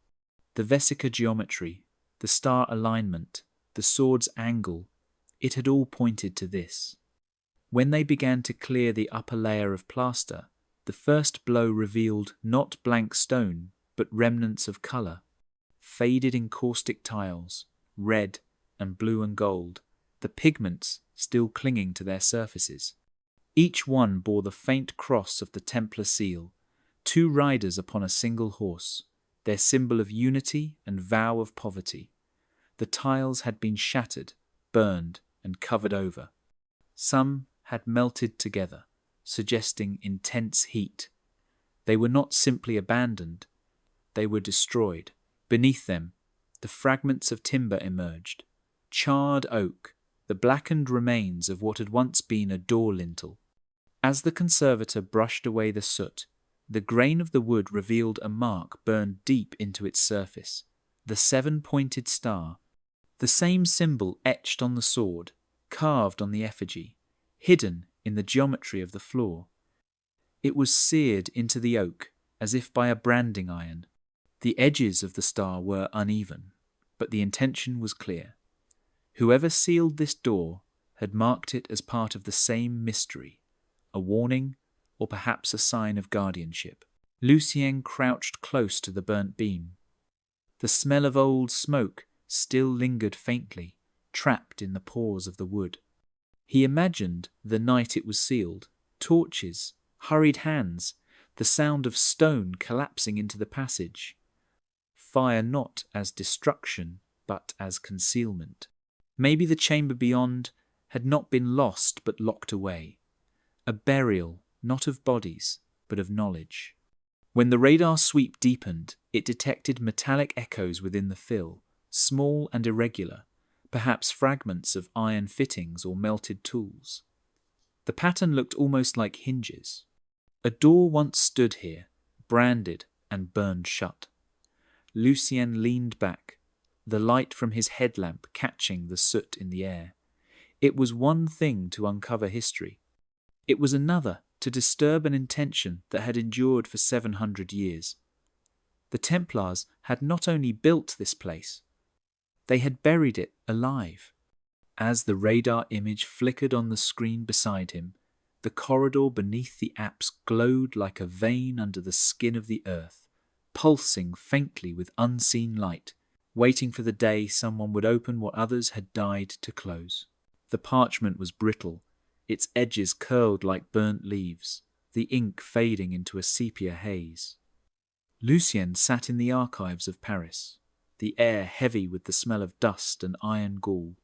The Vesica geometry, the star alignment, the sword's angle, it had all pointed to this. When they began to clear the upper layer of plaster, the first blow revealed not blank stone, but remnants of colour, faded encaustic tiles, red and blue and gold, the pigments still clinging to their surfaces. Each one bore the faint cross of the Templar seal, 2 riders upon a single horse, their symbol of unity and vow of poverty. The tiles had been shattered, burned, and covered over. Some had melted together, suggesting intense heat. They were not simply abandoned, they were destroyed. Beneath them, the fragments of timber emerged, charred oak, the blackened remains of what had once been a door lintel. As the conservator brushed away the soot, the grain of the wood revealed a mark burned deep into its surface, the 7-pointed star, the same symbol etched on the sword, carved on the effigy, hidden in the geometry of the floor. It was seared into the oak as if by a branding iron. The edges of the star were uneven, but the intention was clear. Whoever sealed this door had marked it as part of the same mystery, a warning or perhaps a sign of guardianship. Lucien crouched close to the burnt beam. The smell of old smoke still lingered faintly, trapped in the pores of the wood. He imagined the night it was sealed, torches, hurried hands, the sound of stone collapsing into the passage. Fire not as destruction, but as concealment. Maybe the chamber beyond had not been lost but locked away. A burial, not of bodies, but of knowledge. When the radar sweep deepened, it detected metallic echoes within the fill, small and irregular, perhaps fragments of iron fittings or melted tools. The pattern looked almost like hinges. A door once stood here, branded and burned shut. Lucien leaned back, the light from his headlamp catching the soot in the air. It was one thing to uncover history. It was another to disturb an intention that had endured for 700 years. The Templars had not only built this place, they had buried it alive. As the radar image flickered on the screen beside him, the corridor beneath the apse glowed like a vein under the skin of the earth, pulsing faintly with unseen light, waiting for the day someone would open what others had died to close. The parchment was brittle, its edges curled like burnt leaves, the ink fading into a sepia haze. Lucien sat in the archives of Paris, the air heavy with the smell of dust and iron gall.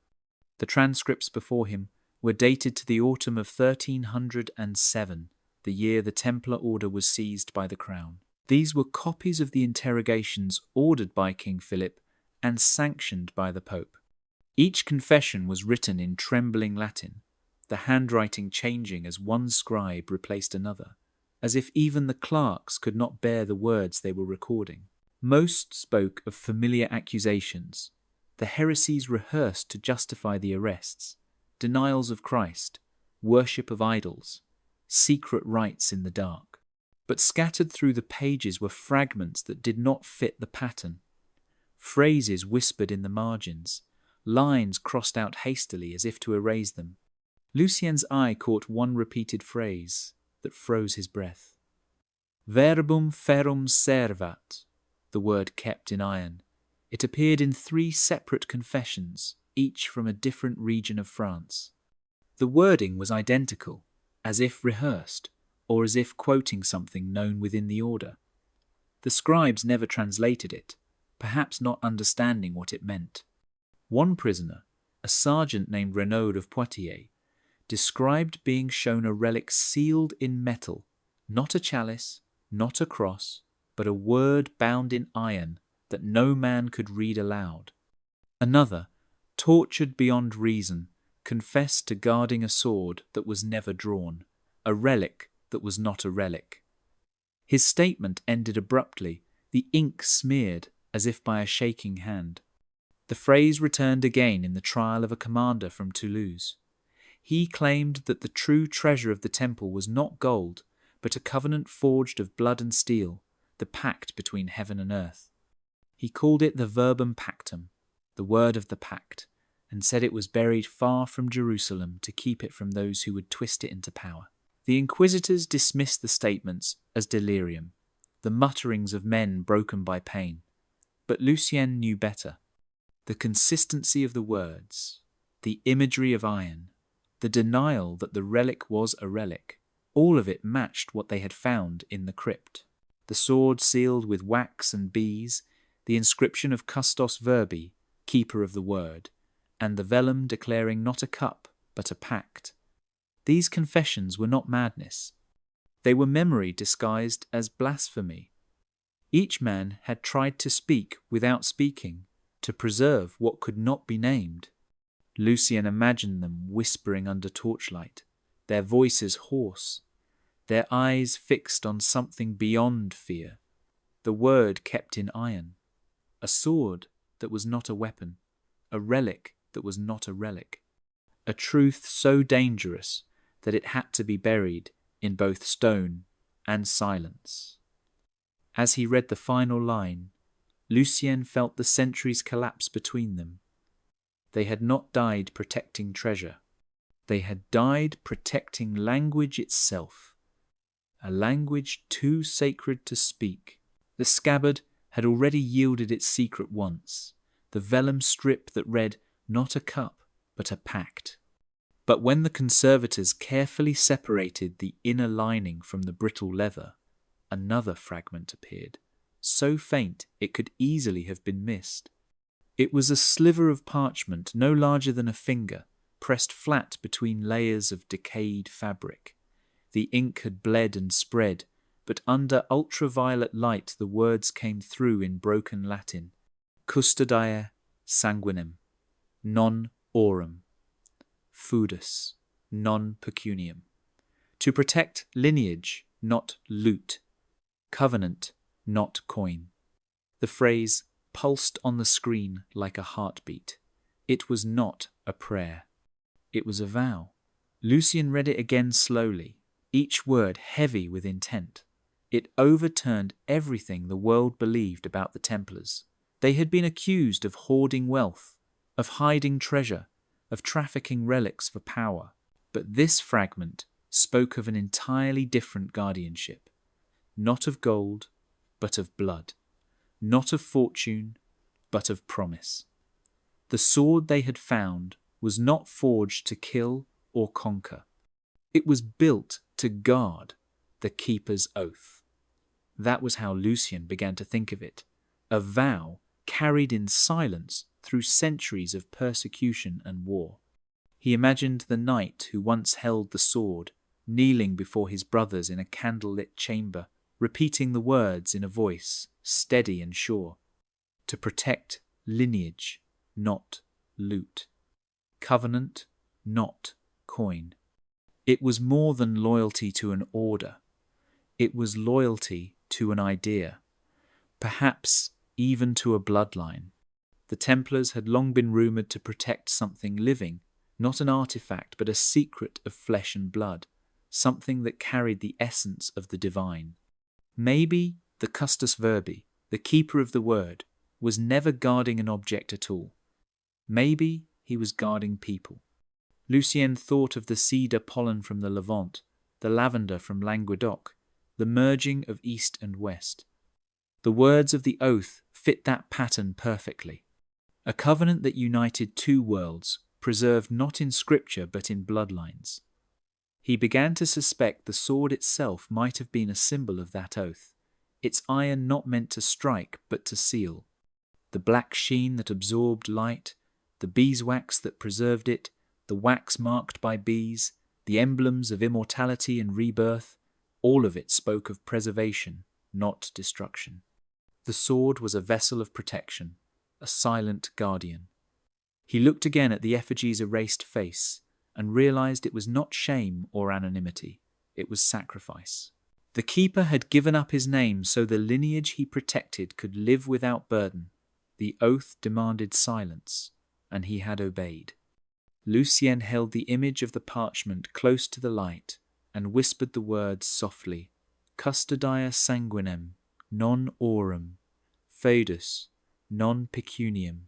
The transcripts before him were dated to the autumn of 1307, the year the Templar order was seized by the crown. These were copies of the interrogations ordered by King Philip and sanctioned by the Pope. Each confession was written in trembling Latin, the handwriting changing as one scribe replaced another, as if even the clerks could not bear the words they were recording. Most spoke of familiar accusations, the heresies rehearsed to justify the arrests, denials of Christ, worship of idols, secret rites in the dark. But scattered through the pages were fragments that did not fit the pattern, phrases whispered in the margins, lines crossed out hastily as if to erase them. Lucien's eye caught one repeated phrase that froze his breath. Verbum ferrum servat, the word kept in iron. It appeared in 3 separate confessions, each from a different region of France. The wording was identical, as if rehearsed, or as if quoting something known within the order. The scribes never translated it, perhaps not understanding what it meant. One prisoner, a sergeant named Renaud of Poitiers, described being shown a relic sealed in metal, not a chalice, not a cross, but a word bound in iron that no man could read aloud. Another, tortured beyond reason, confessed to guarding a sword that was never drawn, a relic that was not a relic. His statement ended abruptly, the ink smeared as if by a shaking hand. The phrase returned again in the trial of a commander from Toulouse. He claimed that the true treasure of the temple was not gold, but a covenant forged of blood and steel, the pact between heaven and earth. He called it the verbum pactum, the word of the pact, and said it was buried far from Jerusalem to keep it from those who would twist it into power. The inquisitors dismissed the statements as delirium, the mutterings of men broken by pain. But Lucien knew better. The consistency of the words, the imagery of iron, the denial that the relic was a relic, all of it matched what they had found in the crypt. The sword sealed with wax and bees, the inscription of Custos Verbi, keeper of the word, and the vellum declaring not a cup, but a pact. These confessions were not madness. They were memory disguised as blasphemy. Each man had tried to speak without speaking, to preserve what could not be named. Lucien imagined them whispering under torchlight, their voices hoarse, their eyes fixed on something beyond fear, the word kept in iron, a sword that was not a weapon, a relic that was not a relic, a truth so dangerous that it had to be buried in both stone and silence. As he read the final line, Lucien felt the centuries collapse between them. They had not died protecting treasure. They had died protecting language itself, a language too sacred to speak. The scabbard had already yielded its secret once, the vellum strip that read not a cup, but a pact. But when the conservators carefully separated the inner lining from the brittle leather, another fragment appeared, so faint it could easily have been missed. It was a sliver of parchment no larger than a finger, pressed flat between layers of decayed fabric. The ink had bled and spread, but under ultraviolet light the words came through in broken Latin. Custodiae sanguinem, non aurum, foedus, non pecuniam. To protect lineage, not loot. Covenant, not coin. The phrase pulsed on the screen like a heartbeat. It was not a prayer. It was a vow. Lucien read it again slowly, each word heavy with intent. It overturned everything the world believed about the Templars. They had been accused of hoarding wealth, of hiding treasure, of trafficking relics for power. But this fragment spoke of an entirely different guardianship, not of gold, but of blood, not of fortune, but of promise. The sword they had found was not forged to kill or conquer. It was built to guard the keeper's oath. That was how Lucien began to think of it, a vow carried in silence through centuries of persecution and war. He imagined the knight who once held the sword, kneeling before his brothers in a candlelit chamber, repeating the words in a voice steady and sure, to protect lineage, not loot, covenant, not coin. It was more than loyalty to an order. It was loyalty to an idea, perhaps even to a bloodline. The Templars had long been rumoured to protect something living, not an artifact, but a secret of flesh and blood, something that carried the essence of the divine. Maybe the Custos Verbi, the keeper of the word, was never guarding an object at all. Maybe he was guarding people. Lucien thought of the cedar pollen from the Levant, the lavender from Languedoc, the merging of East and West. The words of the oath fit that pattern perfectly. A covenant that united two worlds, preserved not in scripture but in bloodlines. He began to suspect the sword itself might have been a symbol of that oath, its iron not meant to strike but to seal. The black sheen that absorbed light, the beeswax that preserved it, the wax marked by bees, the emblems of immortality and rebirth, all of it spoke of preservation, not destruction. The sword was a vessel of protection, a silent guardian. He looked again at the effigy's erased face and realized it was not shame or anonymity, it was sacrifice. The keeper had given up his name so the lineage he protected could live without burden. The oath demanded silence, and he had obeyed. Lucien held the image of the parchment close to the light and whispered the words softly, Custodia sanguinem, non aurum, feudus, non pecuniam.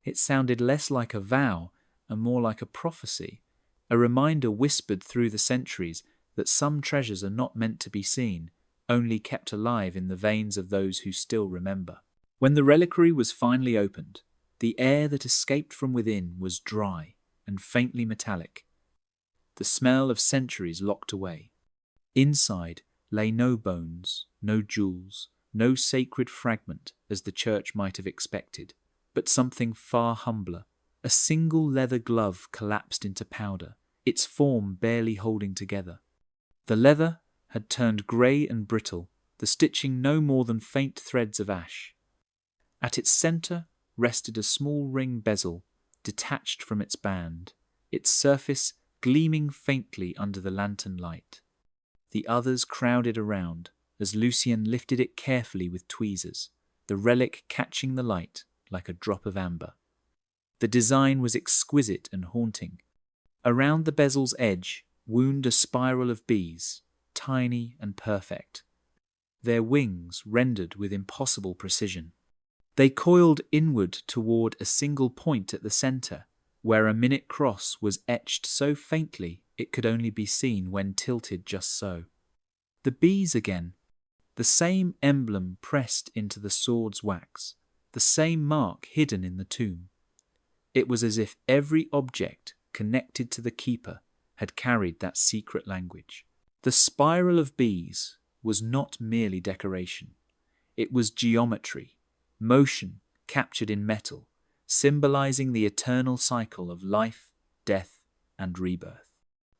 It sounded less like a vow and more like a prophecy, a reminder whispered through the centuries that some treasures are not meant to be seen, only kept alive in the veins of those who still remember. When the reliquary was finally opened, the air that escaped from within was dry and faintly metallic, the smell of centuries locked away. Inside lay no bones, no jewels, no sacred fragment as the church might have expected, but something far humbler. A single leather glove collapsed into powder, its form barely holding together. The leather had turned grey and brittle, the stitching no more than faint threads of ash. At its centre rested a small ring bezel, detached from its band, its surface gleaming faintly under the lantern light. The others crowded around as Lucien lifted it carefully with tweezers, the relic catching the light like a drop of amber. The design was exquisite and haunting. Around the bezel's edge wound a spiral of bees, tiny and perfect, their wings rendered with impossible precision. They coiled inward toward a single point at the centre, where a minute cross was etched so faintly it could only be seen when tilted just so. The bees again, the same emblem pressed into the sword's wax, the same mark hidden in the tomb. It was as if every object connected to the keeper had carried that secret language. The spiral of bees was not merely decoration. It was geometry, motion captured in metal, symbolizing the eternal cycle of life, death, and rebirth.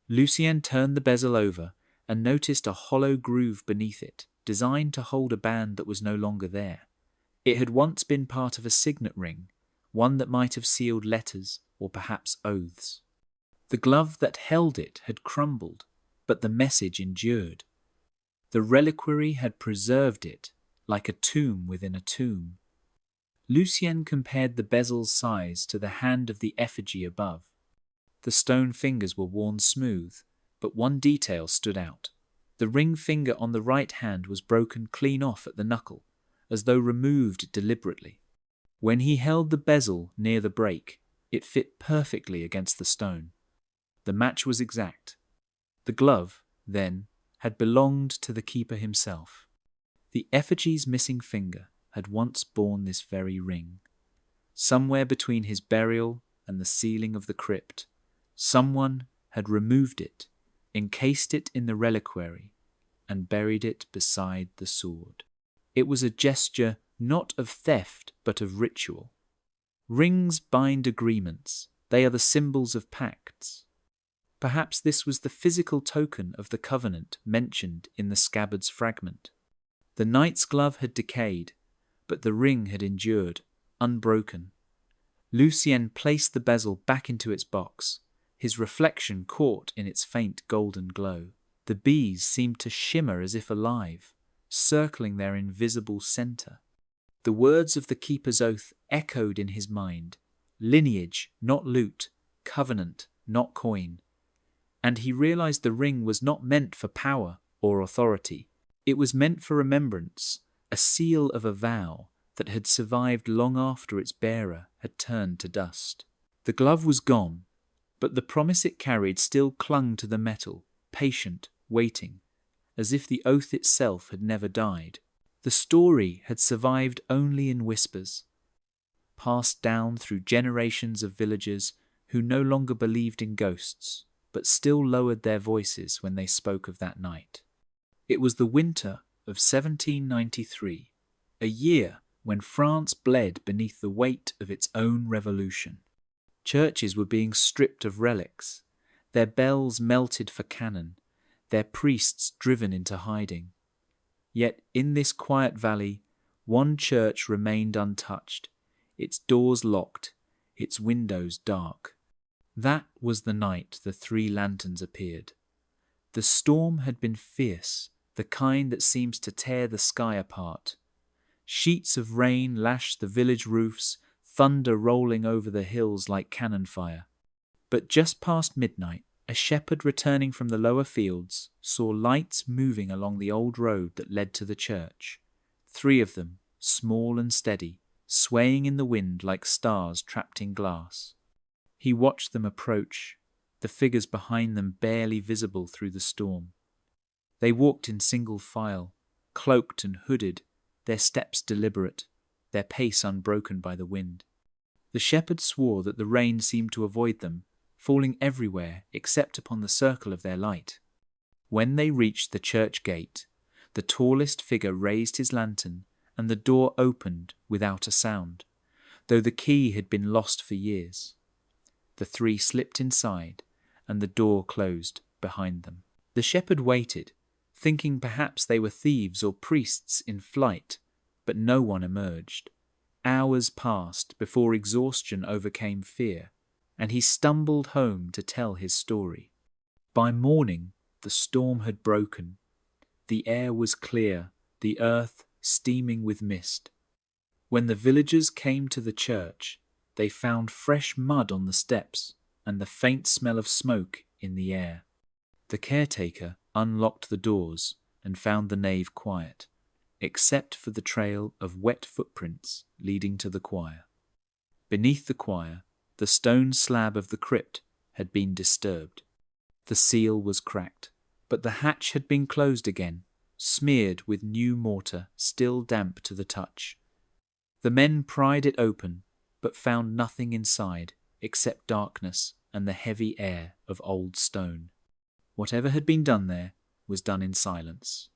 Lucien turned the bezel over and noticed a hollow groove beneath it, designed to hold a band that was no longer there. It had once been part of a signet ring, one that might have sealed letters or perhaps oaths. The glove that held it had crumbled, but the message endured. The reliquary had preserved it, like a tomb within a tomb. Lucien compared the bezel's size to the hand of the effigy above. The stone fingers were worn smooth, but one detail stood out. The ring finger on the right hand was broken clean off at the knuckle, as though removed deliberately. When he held the bezel near the break, It fit perfectly against the stone. The match was exact. The glove, then, had belonged to the keeper himself. The effigy's missing finger had once borne this very ring. Somewhere between his burial and the ceiling of the crypt, someone had removed it, encased it in the reliquary, and buried it beside the sword. It was a gesture not of theft but of ritual. Rings bind agreements. They are the symbols of pacts. Perhaps this was the physical token of the covenant mentioned in the scabbard's fragment. The knight's glove had decayed, but the ring had endured, unbroken. Lucien placed the bezel back into its box, his reflection caught in its faint golden glow. The bees seemed to shimmer as if alive, circling their invisible centre. The words of the keeper's oath echoed in his mind: lineage, not loot; covenant, not coin. And he realized the ring was not meant for power or authority. It was meant for remembrance, a seal of a vow that had survived long after its bearer had turned to dust. The glove was gone, but the promise it carried still clung to the metal, patient, waiting, as if the oath itself had never died. The story had survived only in whispers, passed down through generations of villagers who no longer believed in ghosts, but still lowered their voices when they spoke of that night. It was the winter of 1793, a year when France bled beneath the weight of its own revolution. Churches were being stripped of relics, their bells melted for cannon, their priests driven into hiding. Yet in this quiet valley, one church remained untouched, its doors locked, its windows dark. That was the night the three lanterns appeared. The storm had been fierce, the kind that seems to tear the sky apart. Sheets of rain lashed the village roofs, thunder rolling over the hills like cannon fire. But just past midnight, a shepherd returning from the lower fields saw lights moving along the old road that led to the church. 3 of them, small and steady, swaying in the wind like stars trapped in glass. He watched them approach, the figures behind them barely visible through the storm. They walked in single file, cloaked and hooded, their steps deliberate, their pace unbroken by the wind. The shepherd swore that the rain seemed to avoid them, falling everywhere except upon the circle of their light. When they reached the church gate, the tallest figure raised his lantern and the door opened without a sound, though the key had been lost for years. The 3 slipped inside and the door closed behind them. The shepherd waited, thinking perhaps they were thieves or priests in flight, but no one emerged. Hours passed before exhaustion overcame fear, and he stumbled home to tell his story. By morning, the storm had broken. The air was clear, the earth steaming with mist. When the villagers came to the church, they found fresh mud on the steps and the faint smell of smoke in the air. The caretaker unlocked the doors and found the nave quiet, except for the trail of wet footprints leading to the choir. Beneath the choir, the stone slab of the crypt had been disturbed. The seal was cracked, but the hatch had been closed again, smeared with new mortar still damp to the touch. The men pried it open, but found nothing inside except darkness and the heavy air of old stone. Whatever had been done there was done in silence.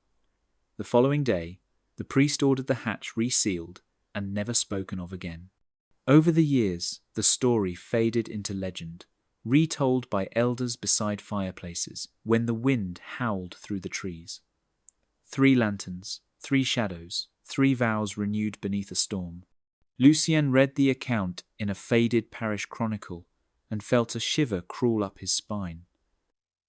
The following day, the priest ordered the hatch resealed and never spoken of again. Over the years, the story faded into legend, retold by elders beside fireplaces when the wind howled through the trees. 3 lanterns, 3 shadows, 3 vows renewed beneath a storm. Lucien read the account in a faded parish chronicle and felt a shiver crawl up his spine.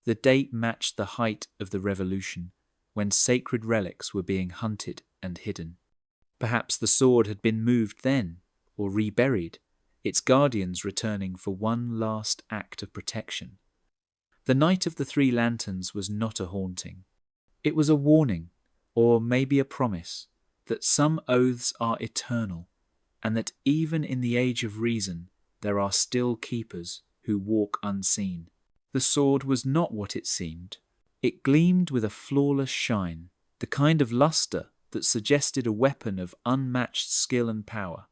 The date matched the height of the revolution, when sacred relics were being hunted and hidden. Perhaps the sword had been moved then, or reburied, its guardians returning for one last act of protection. The night of the 3 lanterns was not a haunting. It was a warning, or maybe a promise, that some oaths are eternal, and that even in the age of reason, there are still keepers who walk unseen. The sword was not what it seemed. It gleamed with a flawless shine, the kind of luster that suggested a weapon of unmatched skill and power.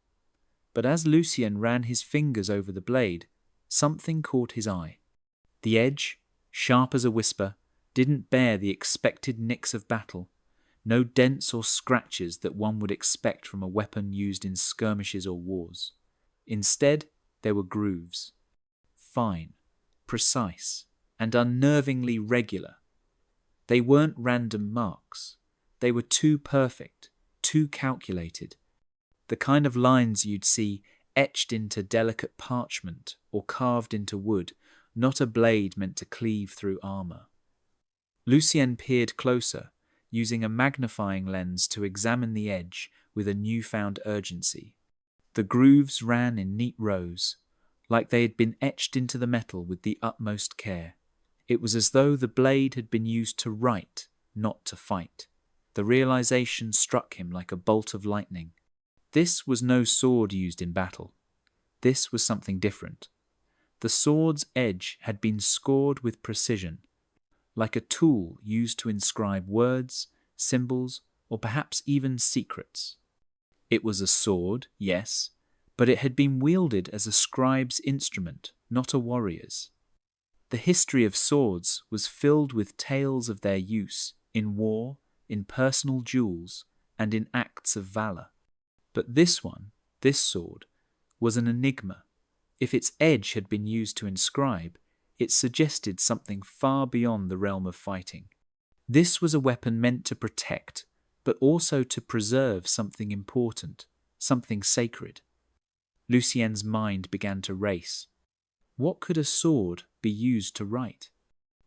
But as Lucien ran his fingers over the blade, something caught his eye. The edge, sharp as a whisper, didn't bear the expected nicks of battle, no dents or scratches that one would expect from a weapon used in skirmishes or wars. Instead, there were grooves. Fine, precise, and unnervingly regular. They weren't random marks. They were too perfect, too calculated. The kind of lines you'd see etched into delicate parchment or carved into wood, not a blade meant to cleave through armour. Lucien peered closer, using a magnifying lens to examine the edge with a newfound urgency. The grooves ran in neat rows, like they had been etched into the metal with the utmost care. It was as though the blade had been used to write, not to fight. The realization struck him like a bolt of lightning. This was no sword used in battle. This was something different. The sword's edge had been scored with precision, like a tool used to inscribe words, symbols, or perhaps even secrets. It was a sword, yes, but it had been wielded as a scribe's instrument, not a warrior's. The history of swords was filled with tales of their use in war, in personal duels, and in acts of valour. But this sword, was an enigma. If its edge had been used to inscribe, it suggested something far beyond the realm of fighting. This was a weapon meant to protect, but also to preserve something important, something sacred. Lucien's mind began to race. What could a sword be used to write?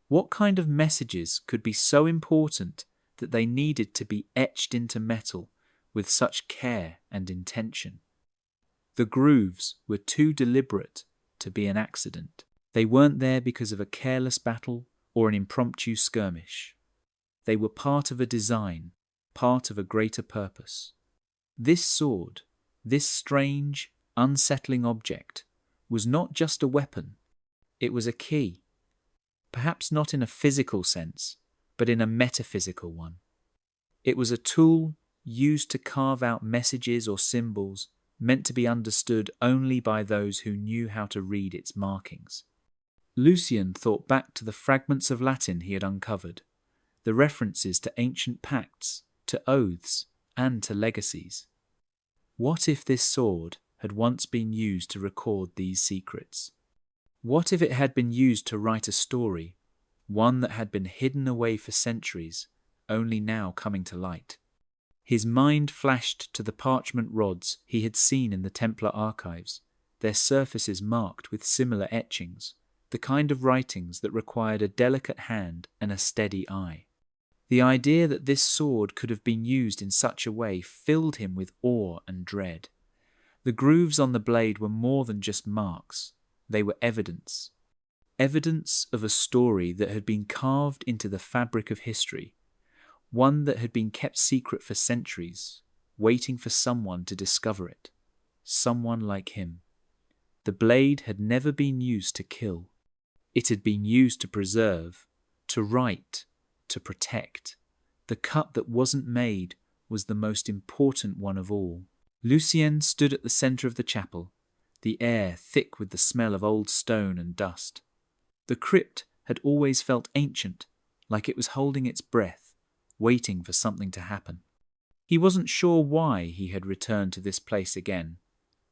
What kind of messages could be so important that they needed to be etched into metal with such care and intention? The grooves were too deliberate to be an accident. They weren't there because of a careless battle or an impromptu skirmish. They were part of a design, part of a greater purpose. This sword, this strange, unsettling object, was not just a weapon. It was a key. Perhaps not in a physical sense, but in a metaphysical one. It was a tool used to carve out messages or symbols meant to be understood only by those who knew how to read its markings. Lucien thought back to the fragments of Latin he had uncovered, the references to ancient pacts, to oaths, and to legacies. What if this sword had once been used to record these secrets? What if it had been used to write a story, one that had been hidden away for centuries, only now coming to light? His mind flashed to the parchment rods he had seen in the Templar archives, their surfaces marked with similar etchings, the kind of writings that required a delicate hand and a steady eye. The idea that this sword could have been used in such a way filled him with awe and dread. The grooves on the blade were more than just marks. They were evidence. Evidence of a story that had been carved into the fabric of history, one that had been kept secret for centuries, waiting for someone to discover it. Someone like him. The blade had never been used to kill. It had been used to preserve, to write, to protect. The cut that wasn't made was the most important one of all. Lucien stood at the centre of the chapel, the air thick with the smell of old stone and dust. The crypt had always felt ancient, like it was holding its breath, waiting for something to happen. He wasn't sure why he had returned to this place again,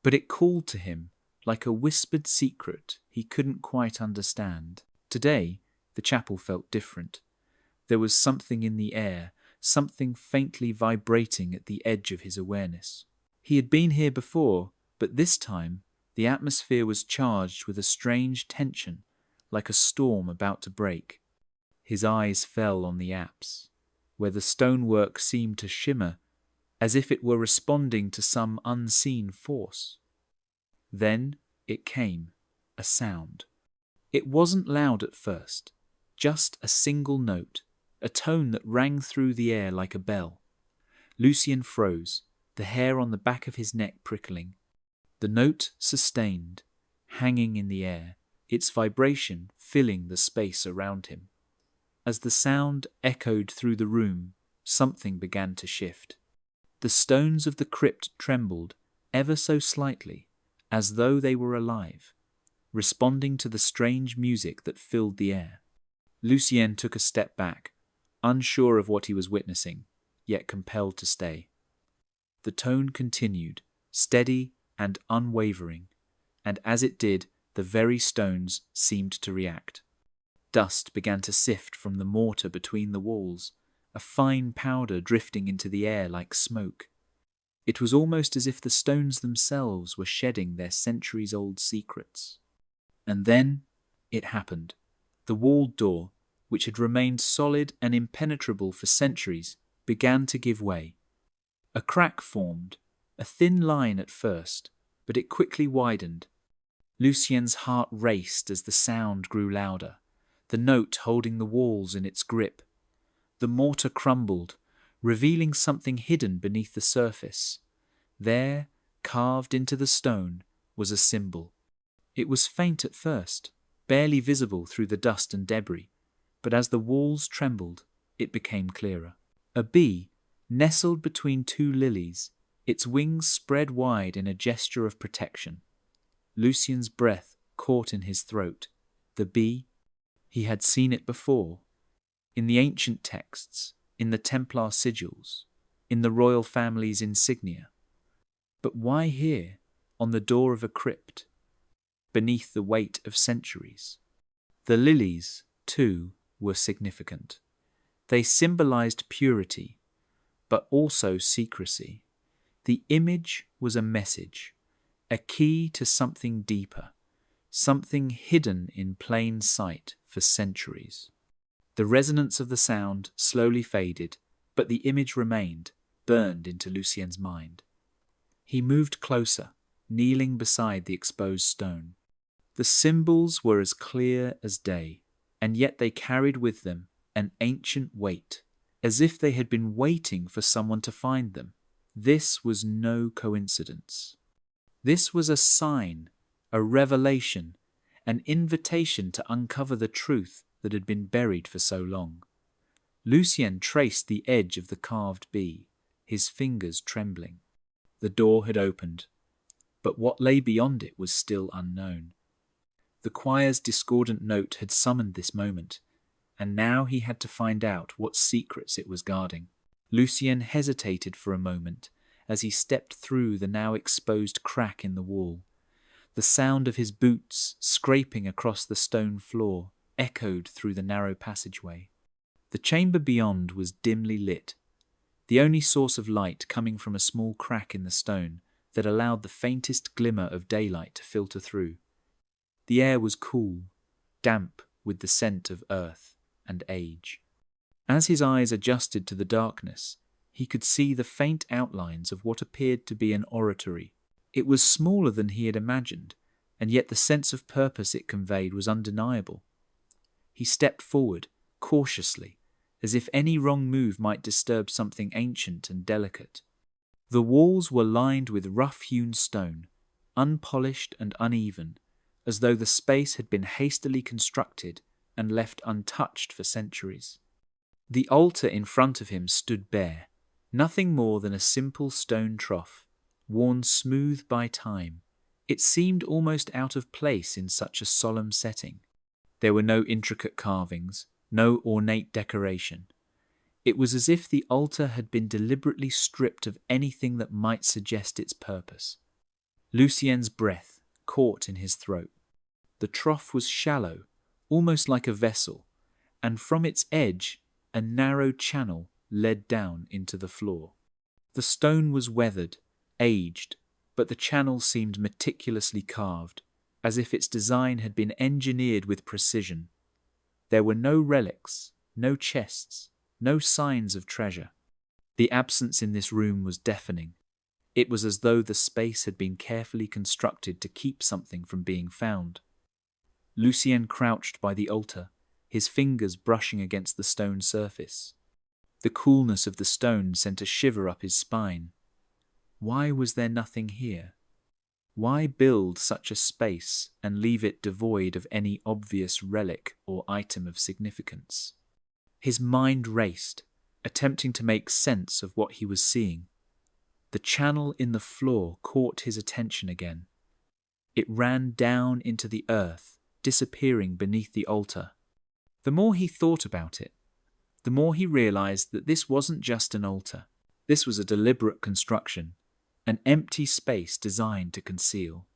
but it called to him like a whispered secret he couldn't quite understand. Today, the chapel felt different. There was something in the air, something faintly vibrating at the edge of his awareness. He had been here before, but this time the atmosphere was charged with a strange tension, like a storm about to break. His eyes fell on the apse, where the stonework seemed to shimmer, as if it were responding to some unseen force. Then it came, a sound. It wasn't loud at first, just a single note, a tone that rang through the air like a bell. Lucien froze, the hair on the back of his neck prickling. The note sustained, hanging in the air, its vibration filling the space around him. As the sound echoed through the room, something began to shift. The stones of the crypt trembled ever so slightly, as though they were alive, responding to the strange music that filled the air. Lucien took a step back, unsure of what he was witnessing, yet compelled to stay. The tone continued, steady and unwavering, and as it did, the very stones seemed to react. Dust began to sift from the mortar between the walls, a fine powder drifting into the air like smoke. It was almost as if the stones themselves were shedding their centuries-old secrets. And then it happened. The walled door, which had remained solid and impenetrable for centuries, began to give way. A crack formed, a thin line at first, but it quickly widened. Lucien's heart raced as the sound grew louder, the note holding the walls in its grip. The mortar crumbled, revealing something hidden beneath the surface. There, carved into the stone, was a symbol. It was faint at first, barely visible through the dust and debris, but as the walls trembled, it became clearer. A bee, nestled between two lilies, its wings spread wide in a gesture of protection. Lucien's breath caught in his throat. The bee? He had seen it before. In the ancient texts, in the Templar sigils, in the royal family's insignia. But why here, on the door of a crypt, beneath the weight of centuries? The lilies, too, were significant. They symbolized purity, but also secrecy. The image was a message, a key to something deeper, something hidden in plain sight for centuries. The resonance of the sound slowly faded, but the image remained, burned into Lucien's mind. He moved closer, kneeling beside the exposed stone. The symbols were as clear as day, and yet they carried with them an ancient weight, as if they had been waiting for someone to find them. This was no coincidence. This was a sign, a revelation, an invitation to uncover the truth that had been buried for so long. Lucien traced the edge of the carved bee, his fingers trembling. The door had opened, but what lay beyond it was still unknown. The choir's discordant note had summoned this moment, and now he had to find out what secrets it was guarding. Lucien hesitated for a moment as he stepped through the now exposed crack in the wall. The sound of his boots scraping across the stone floor echoed through the narrow passageway. The chamber beyond was dimly lit, the only source of light coming from a small crack in the stone that allowed the faintest glimmer of daylight to filter through. The air was cool, damp with the scent of earth and age. As his eyes adjusted to the darkness, he could see the faint outlines of what appeared to be an oratory. It was smaller than he had imagined, and yet the sense of purpose it conveyed was undeniable. He stepped forward, cautiously, as if any wrong move might disturb something ancient and delicate. The walls were lined with rough-hewn stone, unpolished and uneven, as though the space had been hastily constructed and left untouched for centuries. The altar in front of him stood bare, nothing more than a simple stone trough, worn smooth by time. It seemed almost out of place in such a solemn setting. There were no intricate carvings, no ornate decoration. It was as if the altar had been deliberately stripped of anything that might suggest its purpose. Lucien's breath caught in his throat. The trough was shallow, almost like a vessel, and from its edge a narrow channel led down into the floor. The stone was weathered, aged, but the channel seemed meticulously carved, as if its design had been engineered with precision. There were no relics, no chests, no signs of treasure. The absence in this room was deafening. It was as though the space had been carefully constructed to keep something from being found. Lucien crouched by the altar, his fingers brushing against the stone surface. The coolness of the stone sent a shiver up his spine. Why was there nothing here? Why build such a space and leave it devoid of any obvious relic or item of significance? His mind raced, attempting to make sense of what he was seeing. The channel in the floor caught his attention again. It ran down into the earth, disappearing beneath the altar. The more he thought about it, the more he realized that this wasn't just an altar. This was a deliberate construction, an empty space designed to conceal.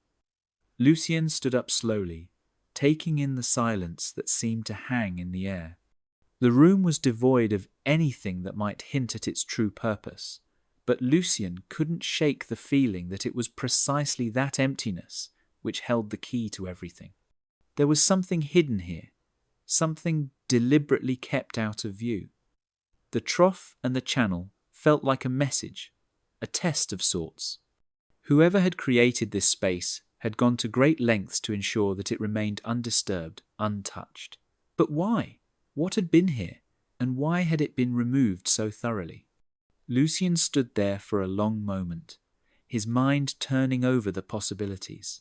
Lucien stood up slowly, taking in the silence that seemed to hang in the air. The room was devoid of anything that might hint at its true purpose, but Lucien couldn't shake the feeling that it was precisely that emptiness which held the key to everything. There was something hidden here, something deliberately kept out of view. The trough and the channel felt like a message, a test of sorts. Whoever had created this space had gone to great lengths to ensure that it remained undisturbed, untouched. But why? What had been here, and why had it been removed so thoroughly? Lucien stood there for a long moment, his mind turning over the possibilities.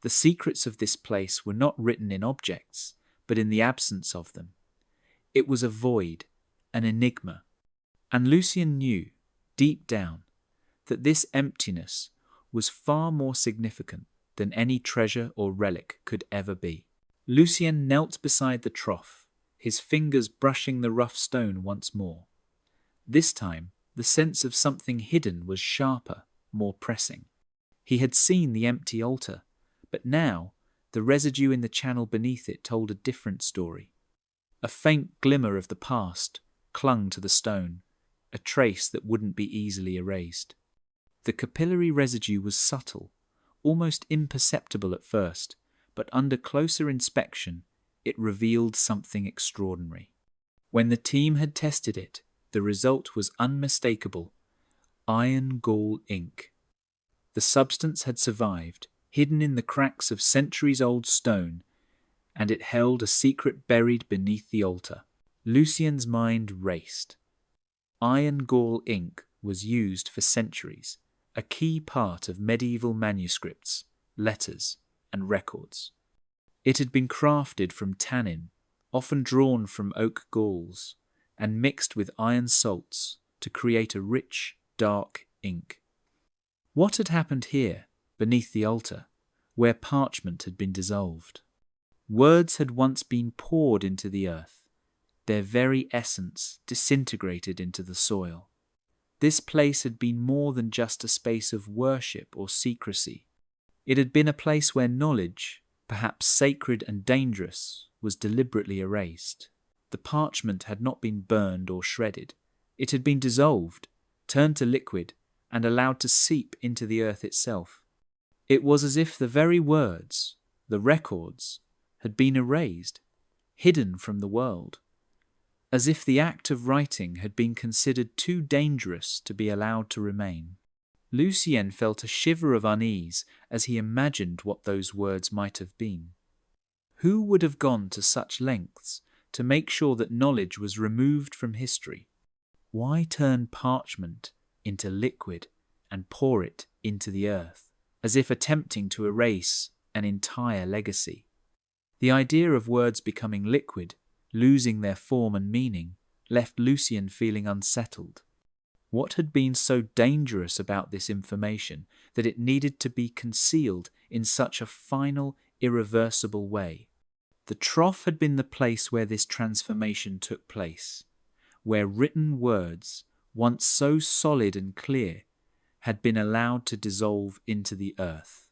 The secrets of this place were not written in objects, but in the absence of them. It was a void, an enigma, and Lucien knew, deep down, that this emptiness was far more significant than any treasure or relic could ever be. Lucien knelt beside the trough, his fingers brushing the rough stone once more. This time, the sense of something hidden was sharper, more pressing. He had seen the empty altar, but now the residue in the channel beneath it told a different story. A faint glimmer of the past clung to the stone, a trace that wouldn't be easily erased. The capillary residue was subtle, almost imperceptible at first, but under closer inspection, it revealed something extraordinary. When the team had tested it, the result was unmistakable: iron gall ink. The substance had survived, hidden in the cracks of centuries-old stone, and it held a secret buried beneath the altar. Lucien's mind raced. Iron gall ink was used for centuries, a key part of medieval manuscripts, letters, and records. It had been crafted from tannin, often drawn from oak galls, and mixed with iron salts to create a rich, dark ink. What had happened here, beneath the altar, where parchment had been dissolved? Words had once been poured into the earth, their very essence disintegrated into the soil. This place had been more than just a space of worship or secrecy. It had been a place where knowledge, perhaps sacred and dangerous, was deliberately erased. The parchment had not been burned or shredded. It had been dissolved, turned to liquid, and allowed to seep into the earth itself. It was as if the very words, the records, had been erased, hidden from the world. As if the act of writing had been considered too dangerous to be allowed to remain. Lucien felt a shiver of unease as he imagined what those words might have been. Who would have gone to such lengths to make sure that knowledge was removed from history? Why turn parchment into liquid and pour it into the earth, as if attempting to erase an entire legacy? The idea of words becoming liquid, losing their form and meaning, left Lucien feeling unsettled. What had been so dangerous about this information that it needed to be concealed in such a final, irreversible way? The trough had been the place where this transformation took place, where written words, once so solid and clear, had been allowed to dissolve into the earth.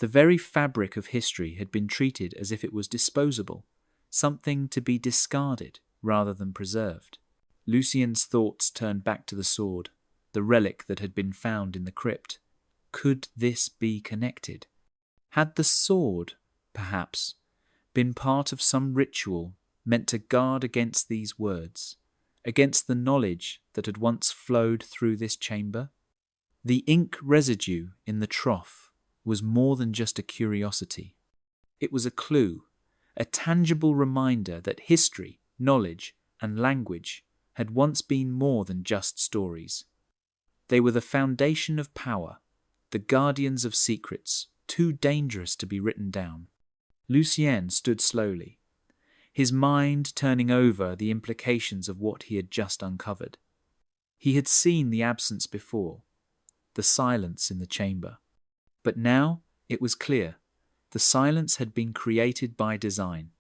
The very fabric of history had been treated as if it was disposable, something to be discarded rather than preserved. Lucien's thoughts turned back to the sword, the relic that had been found in the crypt. Could this be connected? Had the sword, perhaps, been part of some ritual meant to guard against these words, against the knowledge that had once flowed through this chamber? The ink residue in the trough was more than just a curiosity. It was a clue, a tangible reminder that history, knowledge, and language had once been more than just stories. They were the foundation of power, the guardians of secrets, too dangerous to be written down. Lucien stood slowly, his mind turning over the implications of what he had just uncovered. He had seen the absence before, the silence in the chamber. But now it was clear. The silence had been created by design.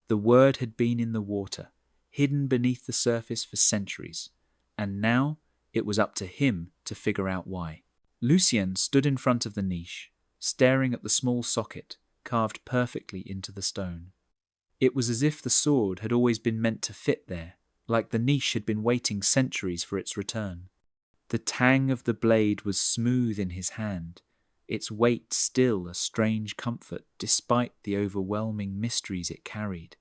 The word had been in the water, hidden beneath the surface for centuries, and now it was up to him to figure out why. Lucien stood in front of the niche, staring at the small socket carved perfectly into the stone. It was as if the sword had always been meant to fit there, like the niche had been waiting centuries for its return. The tang of the blade was smooth in his hand, its weight still a strange comfort despite the overwhelming mysteries it carried.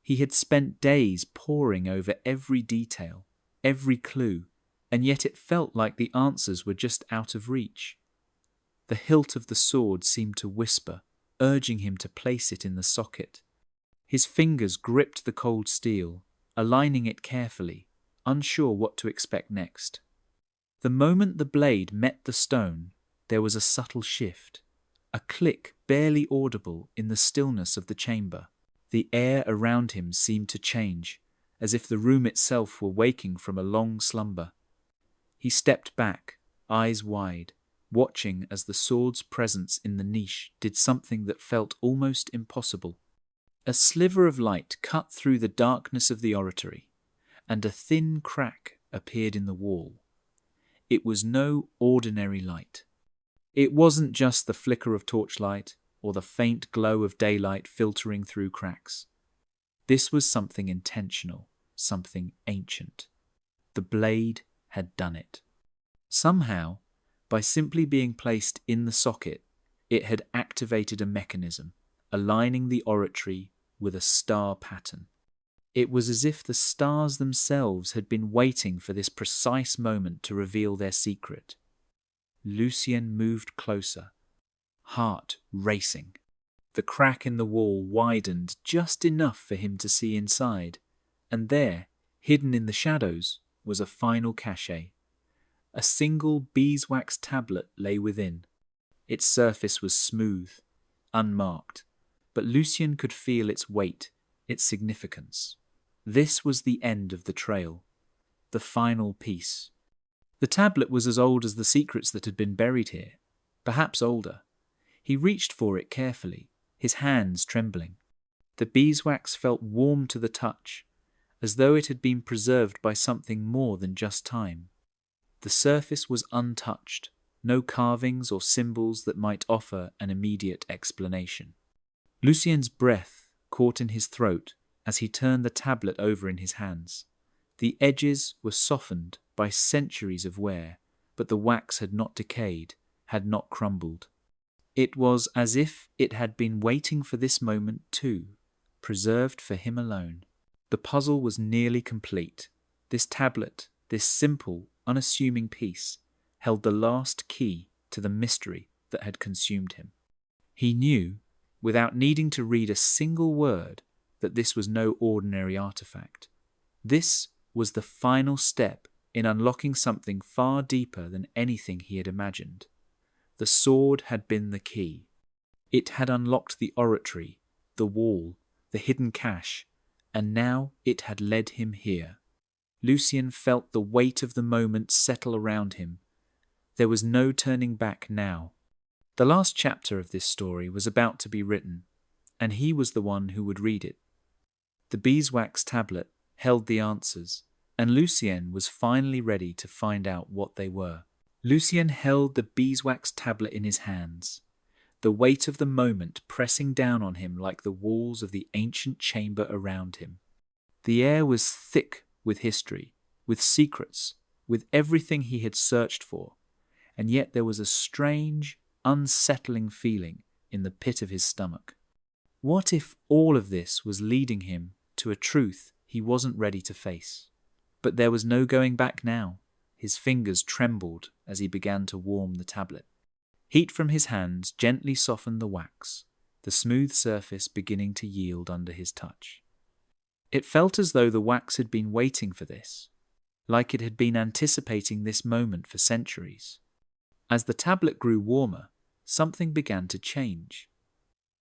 He had spent days poring over every detail, every clue, and yet it felt like the answers were just out of reach. The hilt of the sword seemed to whisper, urging him to place it in the socket. His fingers gripped the cold steel, aligning it carefully, unsure what to expect next. The moment the blade met the stone, there was a subtle shift, a click barely audible in the stillness of the chamber. The air around him seemed to change, as if the room itself were waking from a long slumber. He stepped back, eyes wide, watching as the sword's presence in the niche did something that felt almost impossible. A sliver of light cut through the darkness of the oratory, and a thin crack appeared in the wall. It was no ordinary light. It wasn't just the flicker of torchlight or the faint glow of daylight filtering through cracks. This was something intentional, something ancient. The blade had done it. Somehow, by simply being placed in the socket, it had activated a mechanism, aligning the oratory with a star pattern. It was as if the stars themselves had been waiting for this precise moment to reveal their secret. Lucien moved closer, heart racing. The crack in the wall widened just enough for him to see inside, and there, hidden in the shadows, was a final cachet. A single beeswax tablet lay within. Its surface was smooth, unmarked, but Lucien could feel its weight, its significance. This was the end of the trail, the final piece. The tablet was as old as the secrets that had been buried here, perhaps older. He reached for it carefully, his hands trembling. The beeswax felt warm to the touch, as though it had been preserved by something more than just time. The surface was untouched, no carvings or symbols that might offer an immediate explanation. Lucien's breath caught in his throat as he turned the tablet over in his hands. The edges were softened by centuries of wear, but the wax had not decayed, had not crumbled. It was as if it had been waiting for this moment too, preserved for him alone. The puzzle was nearly complete. This tablet, this simple, unassuming piece, held the last key to the mystery that had consumed him. He knew, without needing to read a single word, that this was no ordinary artifact. This was the final step in unlocking something far deeper than anything he had imagined. The sword had been the key. It had unlocked the oratory, the wall, the hidden cache, and now it had led him here. Lucien felt the weight of the moment settle around him. There was no turning back now. The last chapter of this story was about to be written, and he was the one who would read it. The beeswax tablet held the answers, and Lucien was finally ready to find out what they were. Lucien held the beeswax tablet in his hands, the weight of the moment pressing down on him like the walls of the ancient chamber around him. The air was thick with history, with secrets, with everything he had searched for, and yet there was a strange, unsettling feeling in the pit of his stomach. What if all of this was leading him to a truth he wasn't ready to face? But there was no going back now. His fingers trembled as he began to warm the tablet. Heat from his hands gently softened the wax, the smooth surface beginning to yield under his touch. It felt as though the wax had been waiting for this, like it had been anticipating this moment for centuries. As the tablet grew warmer, something began to change.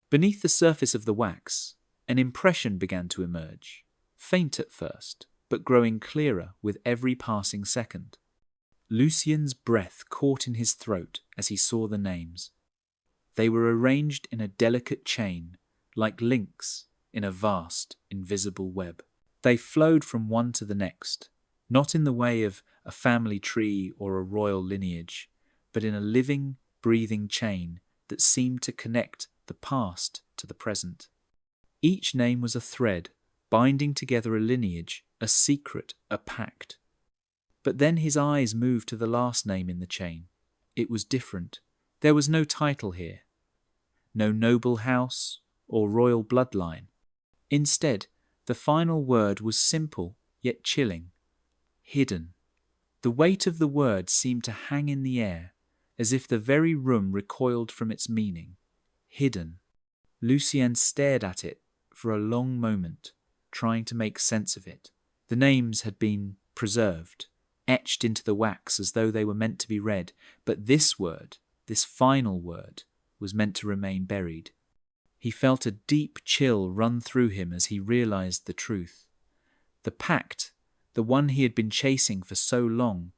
Beneath the surface of the wax, an impression began to emerge, faint at first, but growing clearer with every passing second. Lucien's breath caught in his throat as he saw the names. They were arranged in a delicate chain, like links in a vast, invisible web. They flowed from one to the next, not in the way of a family tree or a royal lineage, but in a living, breathing chain that seemed to connect the past to the present. Each name was a thread, binding together a lineage, a secret, a pact. But then his eyes moved to the last name in the chain. It was different. There was no title here, no noble house or royal bloodline. Instead, the final word was simple yet chilling. Hidden. The weight of the word seemed to hang in the air, as if the very room recoiled from its meaning. Hidden. Lucien stared at it for a long moment, trying to make sense of it. The names had been preserved, etched into the wax as though they were meant to be read, but this word, this final word, was meant to remain buried. He felt a deep chill run through him as he realized the truth. The pact, the one he had been chasing for so long,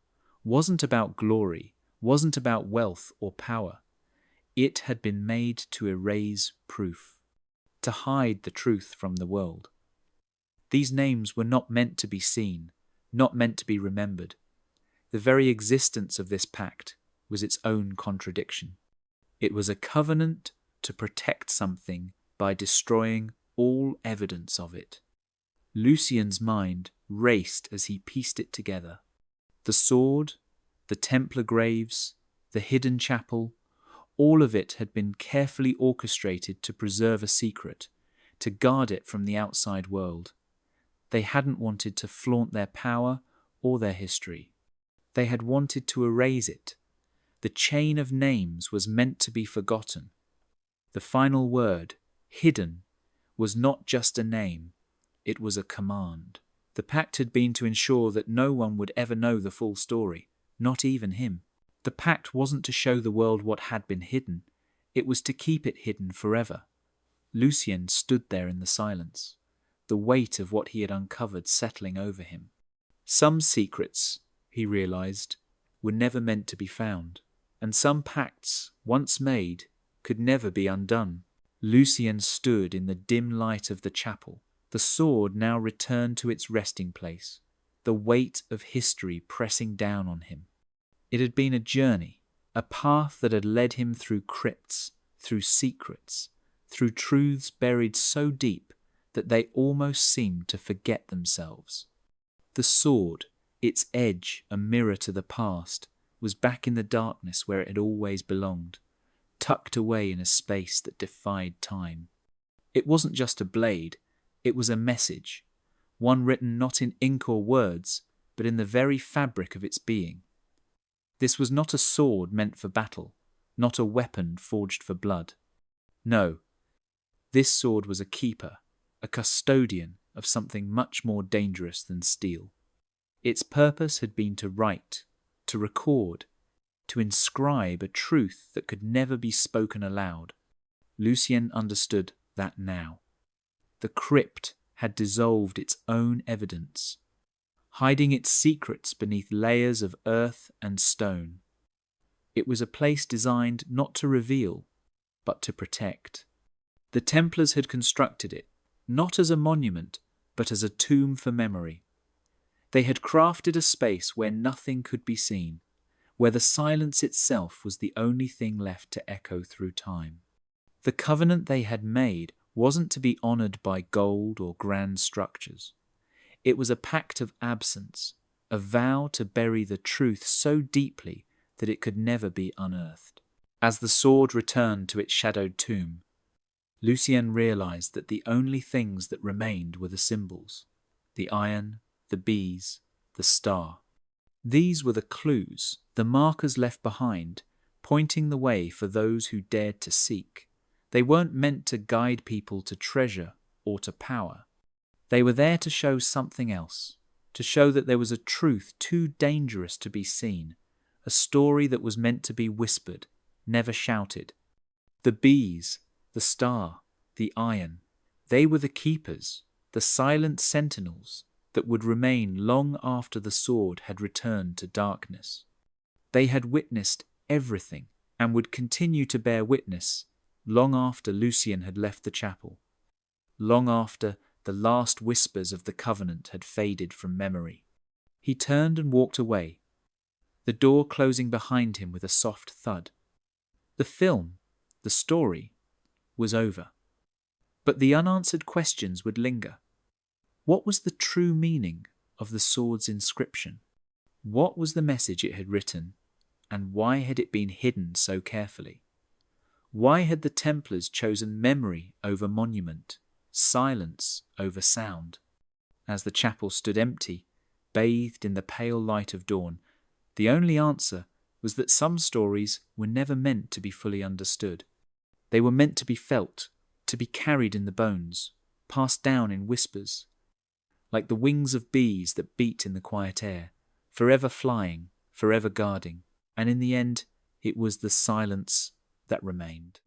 wasn't about glory, wasn't about wealth or power. It had been made to erase proof, to hide the truth from the world. These names were not meant to be seen, not meant to be remembered. The very existence of this pact was its own contradiction. It was a covenant to protect something by destroying all evidence of it. Lucien's mind raced as he pieced it together. The sword, the Templar graves, the hidden chapel, all of it had been carefully orchestrated to preserve a secret, to guard it from the outside world. They hadn't wanted to flaunt their power or their history. They had wanted to erase it. The chain of names was meant to be forgotten. The final word, hidden, was not just a name, it was a command. The pact had been to ensure that no one would ever know the full story, not even him. The pact wasn't to show the world what had been hidden, it was to keep it hidden forever. Lucien stood there in the silence, the weight of what he had uncovered settling over him. Some secrets, he realized, were never meant to be found, and some pacts, once made, could never be undone. Lucien stood in the dim light of the chapel, the sword now returned to its resting place, the weight of history pressing down on him. It had been a journey, a path that had led him through crypts, through secrets, through truths buried so deep that they almost seemed to forget themselves. The sword, its edge a mirror to the past, was back in the darkness where it had always belonged, tucked away in a space that defied time. It wasn't just a blade, it was a message, one written not in ink or words, but in the very fabric of its being. This was not a sword meant for battle, not a weapon forged for blood. No, this sword was a keeper, a custodian of something much more dangerous than steel. Its purpose had been to write, to record, to inscribe a truth that could never be spoken aloud. Lucien understood that now. The crypt had dissolved its own evidence, hiding its secrets beneath layers of earth and stone. It was a place designed not to reveal, but to protect. The Templars had constructed it, not as a monument, but as a tomb for memory. They had crafted a space where nothing could be seen, where the silence itself was the only thing left to echo through time. The covenant they had made wasn't to be honoured by gold or grand structures. It was a pact of absence, a vow to bury the truth so deeply that it could never be unearthed. As the sword returned to its shadowed tomb, Lucien realized that the only things that remained were the symbols, the iron, the bees, the star. These were the clues, the markers left behind, pointing the way for those who dared to seek. They weren't meant to guide people to treasure or to power. They were there to show something else, to show that there was a truth too dangerous to be seen, a story that was meant to be whispered, never shouted. The bees, the star, the iron, they were the keepers, the silent sentinels that would remain long after the sword had returned to darkness. They had witnessed everything and would continue to bear witness long after Lucien had left the chapel, long after the last whispers of the covenant had faded from memory. He turned and walked away, the door closing behind him with a soft thud. The film, the story, was over. But the unanswered questions would linger. What was the true meaning of the sword's inscription? What was the message it had written, and why had it been hidden so carefully? Why had the Templars chosen memory over monument, silence over sound? As the chapel stood empty, bathed in the pale light of dawn, the only answer was that some stories were never meant to be fully understood. They were meant to be felt, to be carried in the bones, passed down in whispers, like the wings of bees that beat in the quiet air, forever flying, forever guarding, and in the end it was the silence that remained.